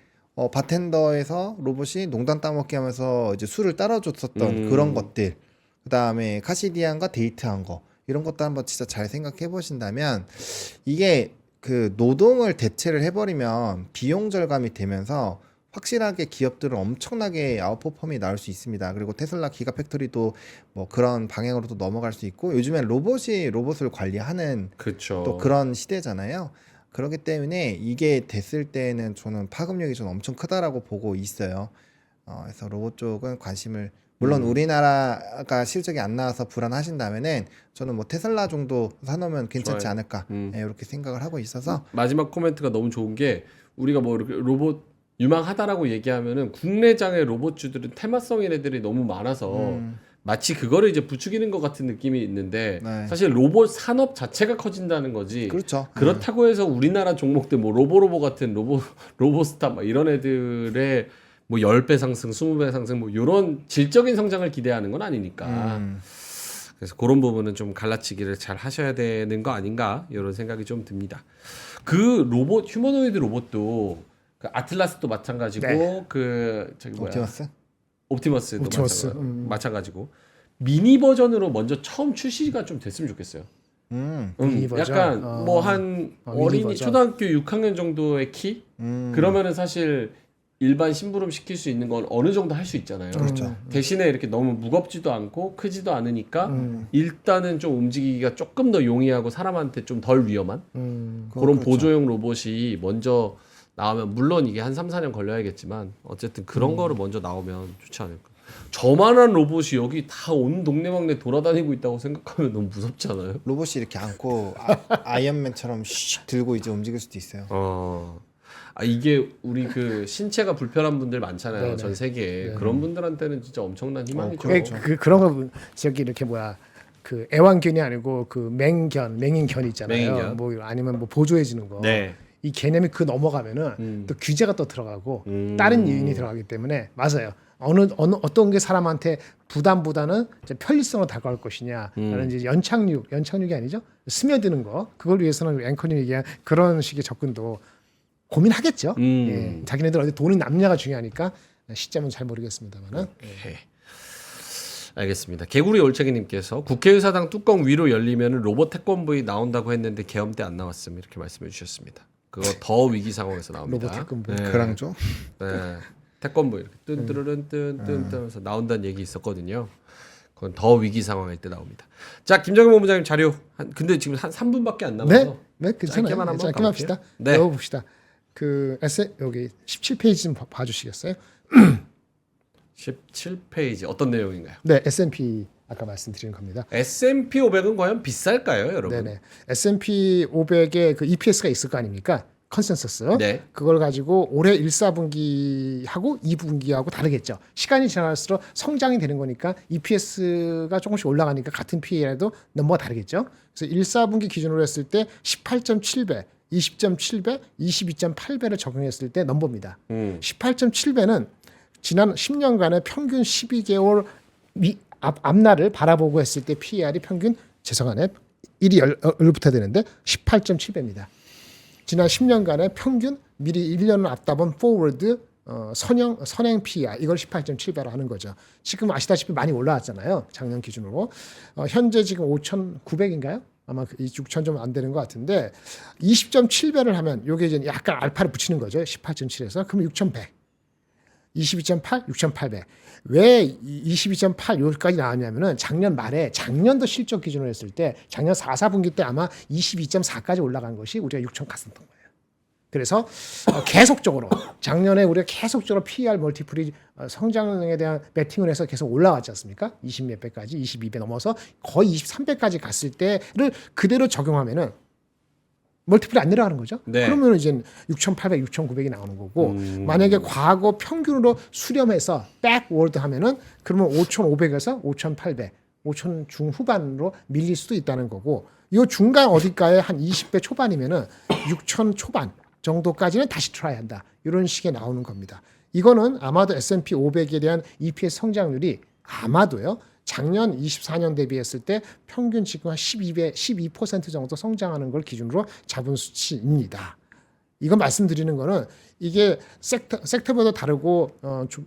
바텐더에서 로봇이 농담 따먹기 하면서 이제 술을 따라줬었던 그런 것들. 그다음에 카시디안과 데이트한 거. 이런 것도 한번 진짜 잘 생각해 보신다면 이게 그 노동을 대체를 해버리면 비용 절감이 되면서 확실하게 기업들은 엄청나게 아웃퍼폼이 나올 수 있습니다. 그리고 테슬라 기가팩토리도 뭐 그런 방향으로도 넘어갈 수 있고, 요즘엔 로봇이 로봇을 관리하는 그렇죠. 또 그런 시대잖아요. 그렇기 때문에 이게 됐을 때는 저는 파급력이 좀 엄청 크다라고 보고 있어요. 그래서 로봇 쪽은 관심을, 물론 우리나라가 실적이 안 나와서 불안하신다면은 저는 뭐 테슬라 정도 사놓으면 괜찮지 좋아요. 않을까, 이렇게 생각을 하고 있어서. 마지막 코멘트가 너무 좋은 게 우리가 뭐 이렇게 로봇 유망하다라고 얘기하면은 국내장의 로봇주들은 테마성인 애들이 너무 많아서 마치 그거를 이제 부추기는 것 같은 느낌이 있는데 네. 사실 로봇 산업 자체가 커진다는 거지. 그렇죠. 그렇다고 해서 우리나라 종목들 뭐 로보로보 같은 로보스타 막 이런 애들의 뭐 10배 상승, 20배 상승 뭐 이런 질적인 성장을 기대하는 건 아니니까. 그래서 그런 부분은 좀 갈라치기를 잘 하셔야 되는 거 아닌가 이런 생각이 좀 듭니다. 그 로봇 휴머노이드 로봇도 그 아틀라스도 마찬가지고 네. 그 저기 뭐야 옵티머스도 옵티머스. 마찬가지고 미니 버전으로 먼저 처음 출시가 좀 됐으면 좋겠어요. 미니 버전? 약간 뭐 한 미니 어린이 버전. 초등학교 6학년 정도의 키 그러면은 사실 일반 심부름 시킬 수 있는 건 어느 정도 할 수 있잖아요. 그렇죠. 대신에 이렇게 너무 무겁지도 않고 크지도 않으니까 일단은 좀 움직이기가 조금 더 용이하고 사람한테 좀 덜 위험한 그런 그렇죠. 보조용 로봇이 먼저 나오면, 물론 이게 한 3, 4년 걸려야겠지만 어쨌든 그런 거를 먼저 나오면 좋지 않을까. 저만한 로봇이 여기 다 온 동네방네 돌아다니고 있다고 생각하면 너무 무섭지 않아요? 로봇이 이렇게 안고 아이언맨처럼 슉 들고 이제 움직일 수도 있어요. 이게 우리 그 신체가 불편한 분들 많잖아요. 네네. 전 세계에. 그런 분들한테는 진짜 엄청난 희망이죠. 그런 거 저기 이렇게 뭐야 그 애완견이 아니고 그 맹인견 있잖아요. 맹인견. 뭐 아니면 뭐 보조해주는 거. 네. 이 개념이 그 넘어가면은 또 규제가 또 들어가고 다른 요인이 들어가기 때문에 맞아요. 어떤 게 사람한테 부담보다는 이제 편리성으로 다가올 것이냐, 라는 이제 연착륙이 아니죠. 스며드는 거. 그걸 위해서는 앵커님 얘기한 그런 식의 접근도 고민하겠죠. 예. 자기네들 어디 돈이 남냐가 중요하니까 시점은 잘 모르겠습니다만은. 오케이. 알겠습니다. 개구리 올챙이님께서 국회의사당 뚜껑 위로 열리면 로봇 태권브이 나온다고 했는데 계엄 때 안 나왔음 이렇게 말씀해 주셨습니다. 그거 더 위기 상황에서 나옵니다. 로봇 태권브이. 네. 그랑죠? 네. 태권브이 이렇게 뜬뜨르른뜬뜬 하면서 나온다는 얘기 있었거든요. 그건 더 위기 상황일 때 나옵니다. 자, 김정일 본부장님 자료. 근데 지금 한 3분밖에 안 남아서. 네, 괜찮아요. 짧게만 한번 짧게 합시다. 네. 넣어봅시다. 그 여기 17페이지 좀 봐주시겠어요? 17페이지 어떤 내용인가요? 네, S&P 아까 말씀드린 겁니다. S&P 500은 과연 비쌀까요, 여러분? 네네. S&P 500에 그 EPS가 있을 거 아닙니까? 컨센서스. 네. 그걸 가지고 올해 1, 4분기하고 2분기하고 다르겠죠. 시간이 지날수록 성장이 되는 거니까 EPS가 조금씩 올라가니까 같은 PE라도 넘버가 다르겠죠. 그래서 1, 4분기 기준으로 했을 때 18.7배, 20.7배, 22.8배를 적용했을 때 넘버입니다. 18.7배는 지난 10년간의 평균 12개월 앞날을 바라보고 했을 때 PER이 평균 죄송하네. 1이 열부터 되는데 18.7배입니다. 지난 10년간의 평균 미리 1년을 앞다본 forward 선행 PER 이걸 18.7배로 하는 거죠. 지금 아시다시피 많이 올라왔잖아요. 작년 기준으로. 현재 지금 5,900인가요? 아마 6,000 좀 안 되는 것 같은데 20.7배를 하면 요게 이제 약간 알파를 붙이는 거죠. 18.7에서 그럼 6,100. 22.8, 6,800. 왜 22.8 여기까지 나왔냐면은 작년 말에 작년도 실적 기준으로 했을 때 작년 4, 4분기 때 아마 22.4까지 올라간 것이 우리가 6,000 갔었던 거예요. 그래서 계속적으로 작년에 우리가 계속적으로 PER 멀티플이 성장에 대한 베팅을 해서 계속 올라왔지 않습니까? 20몇 배까지 22배 넘어서 거의 23배까지 갔을 때를 그대로 적용하면은 멀티플이 안 내려가는 거죠. 네. 그러면 이제 6,800, 6,900이 나오는 거고 만약에 과거 평균으로 수렴해서 백워드 하면은 그러면 5,500에서 5,800, 5,000 중후반으로 밀릴 수도 있다는 거고 이 중간 어디가에 한 20배 초반이면은 6,000 초반 정도까지는 다시 트라이 한다. 이런 식의 나오는 겁니다. 이거는 아마도 S&P 500에 대한 EPS 성장률이 아마도요. 작년 24년 대비했을 때 평균 지금 한 12% 정도 성장하는 걸 기준으로 잡은 수치입니다. 이거 말씀드리는 거는 이게 섹터마다 다르고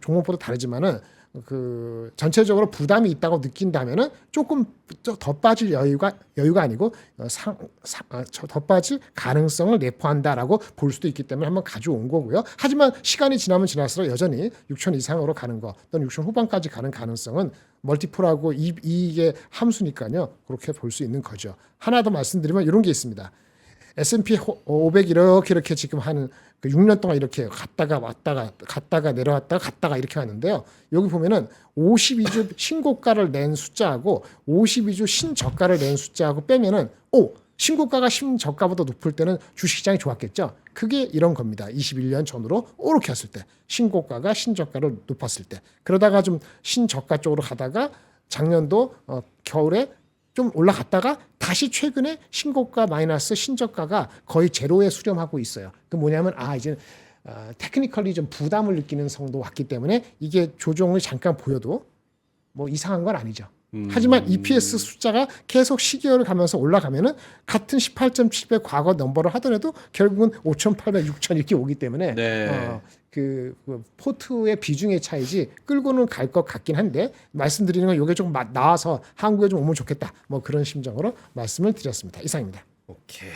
종목보다 다르지만은 그 전체적으로 부담이 있다고 느낀다면은 조금 더 빠질 여유가 아니고 더 빠질 가능성을 내포한다라고 볼 수도 있기 때문에 한번 가져온 거고요. 하지만 시간이 지나면 지날수록 여전히 6천 이상으로 가는 거 또는 6천 후반까지 가는 가능성은 멀티플하고 이익의 함수니까요. 그렇게 볼 수 있는 거죠. 하나 더 말씀드리면 이런 게 있습니다. S&P 500 이렇게 지금 한 6년 동안 이렇게 갔다가 왔다가 갔다가 내려왔다가 갔다가 이렇게 하는데요. 여기 보면은 52주 신고가를 낸 숫자하고 52주 신저가를 낸 숫자하고 빼면은 신고가가 신저가보다 높을 때는 주식시장이 좋았겠죠. 그게 이런 겁니다. 21년 전으로 이렇게 했을 때 신고가가 신저가를 높았을 때 그러다가 좀 신저가 쪽으로 가다가 작년도 겨울에 좀 올라갔다가 다시 최근에 신고가 마이너스 신저가가 거의 제로에 수렴하고 있어요. 그 뭐냐면 이제 테크니컬리 좀 부담을 느끼는 성도 왔기 때문에 이게 조정을 잠깐 보여도 뭐 이상한 건 아니죠. 하지만 EPS 숫자가 계속 시기열을 가면서 올라가면은 같은 18.7배 과거 넘버를 하더라도 결국은 5,800, 6,000 이렇게 오기 때문에 네. 그 포트의 비중의 차이지 끌고는 갈 것 같긴 한데 말씀드리는 건 이게 좀 나와서 한국에 좀 오면 좋겠다. 뭐 그런 심정으로 말씀을 드렸습니다. 이상입니다. 오케이.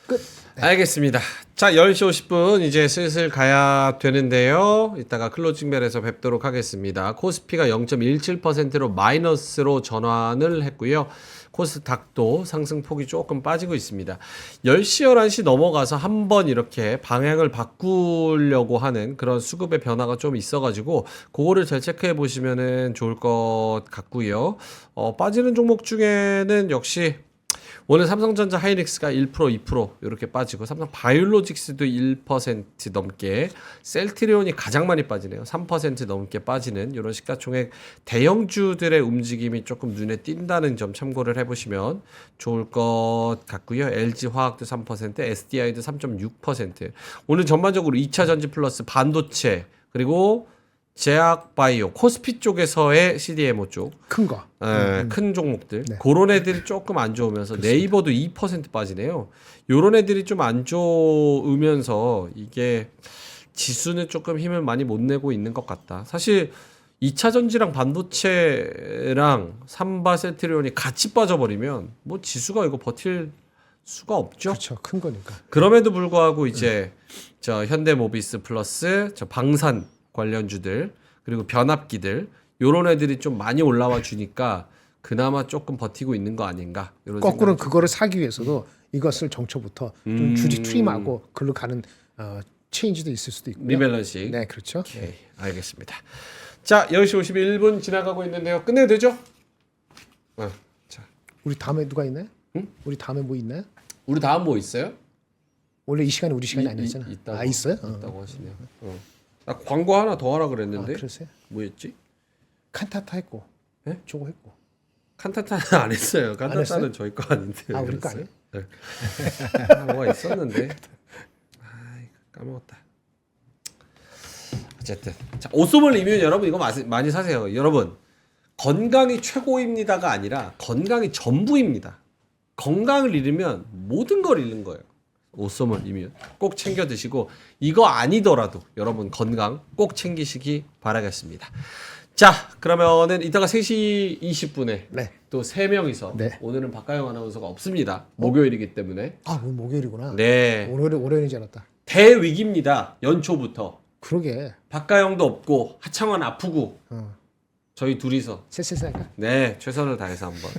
끝. 알겠습니다. 자, 10시 50분 이제 슬슬 가야 되는데요. 이따가 클로징 벨에서 뵙도록 하겠습니다. 코스피가 0.17%로 마이너스로 전환을 했고요. 코스닥도 상승폭이 조금 빠지고 있습니다. 10시, 11시 넘어가서 한번 이렇게 방향을 바꾸려고 하는 그런 수급의 변화가 좀 있어가지고 그거를 잘 체크해 보시면 좋을 것 같고요. 빠지는 종목 중에는 역시 오늘 삼성전자 하이닉스가 1%, 2% 이렇게 빠지고 삼성 바이오로직스도 1% 넘게 셀트리온이 가장 많이 빠지네요. 3% 넘게 빠지는 이런 시가총액 대형주들의 움직임이 조금 눈에 띈다는 점 참고를 해보시면 좋을 것 같고요. LG화학도 3%, SDI도 3.6%. 오늘 전반적으로 2차 전지 플러스 반도체 그리고 제약바이오, 코스피 쪽에서의 CDMO 쪽 큰 거. 큰 종목들 네. 그런 애들이 조금 안 좋으면서 네이버도 2% 빠지네요. 요런 애들이 좀 안 좋으면서 이게 지수는 조금 힘을 많이 못 내고 있는 것 같다. 사실 2차 전지랑 반도체랑 삼바 셀트리온이 같이 빠져버리면 뭐 지수가 이거 버틸 수가 없죠. 그렇죠. 큰 거니까. 그럼에도 불구하고 이제 저 현대모비스 플러스 저 방산 관련주들 그리고 변압기들 요런 애들이 좀 많이 올라와 주니까 그나마 조금 버티고 있는 거 아닌가 이런 거꾸로 생각이 그거를 사기 위해서도 이것을 정초부터 좀 주식 트림하고 글로 가는 체인지도 있을 수도 있고요. 리밸런싱. 네, 그렇죠. 오케이, 알겠습니다. 자, 10시 51분 지나가고 있는데요. 끝내도 되죠? 자, 우리 다음에 누가 있나요? 우리 다음에 뭐 있나요? 우리 다음 뭐 있어요? 원래 이 시간이 우리 시간이 아니었잖아. 있다고, 아 있어요? 있다고 하시네요. 나 광고 하나 더 하라 그랬는데 그러세요? 뭐였지? 칸타타 했고, 네? 저거 했고. 칸타타는 안 했어요. 칸타타는 했어요? 저희 거 아닌데. 아, 우리 거 그랬어요? 아니에요? 네. 뭐가 있었는데. 까먹었다. 어쨌든 자, 오쏘멀 리뷰는 여러분 이거 많이 사세요. 여러분 건강이 최고입니다가 아니라 건강이 전부입니다. 건강을 잃으면 모든 걸 잃는 거예요. 오쏘멀 리뷰 꼭 챙겨 드시고 이거 아니더라도 여러분 건강 꼭 챙기시기 바라겠습니다. 자 그러면은 이따가 3시 20분에 네. 또 3명이서 네. 오늘은 박가영 아나운서가 없습니다. 목요일이기 때문에 아 오늘 목요일이구나. 네 월요일인 줄 알았다. 대위기입니다. 연초부터 그러게. 박가영도 없고 하창원 아프고 저희 둘이서 쎄쎄쎄까. 네 최선을 다해서 한번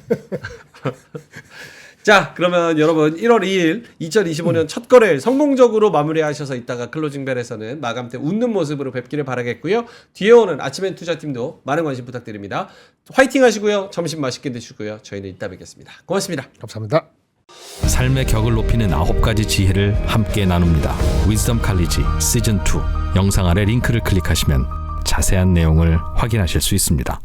자 그러면 여러분 1월 2일 2025년 첫 거래일 성공적으로 마무리하셔서 이따가 클로징벨에서는 마감 때 웃는 모습으로 뵙기를 바라겠고요. 뒤에 오는 아침엔 투자팀도 많은 관심 부탁드립니다. 화이팅 하시고요. 점심 맛있게 드시고요. 저희는 이따 뵙겠습니다. 고맙습니다. 감사합니다. 삶의 격을 높이는 9가지 지혜를 함께 나눕니다. 위즈덤 칼리지 시즌 2 영상 아래 링크를 클릭하시면 자세한 내용을 확인하실 수 있습니다.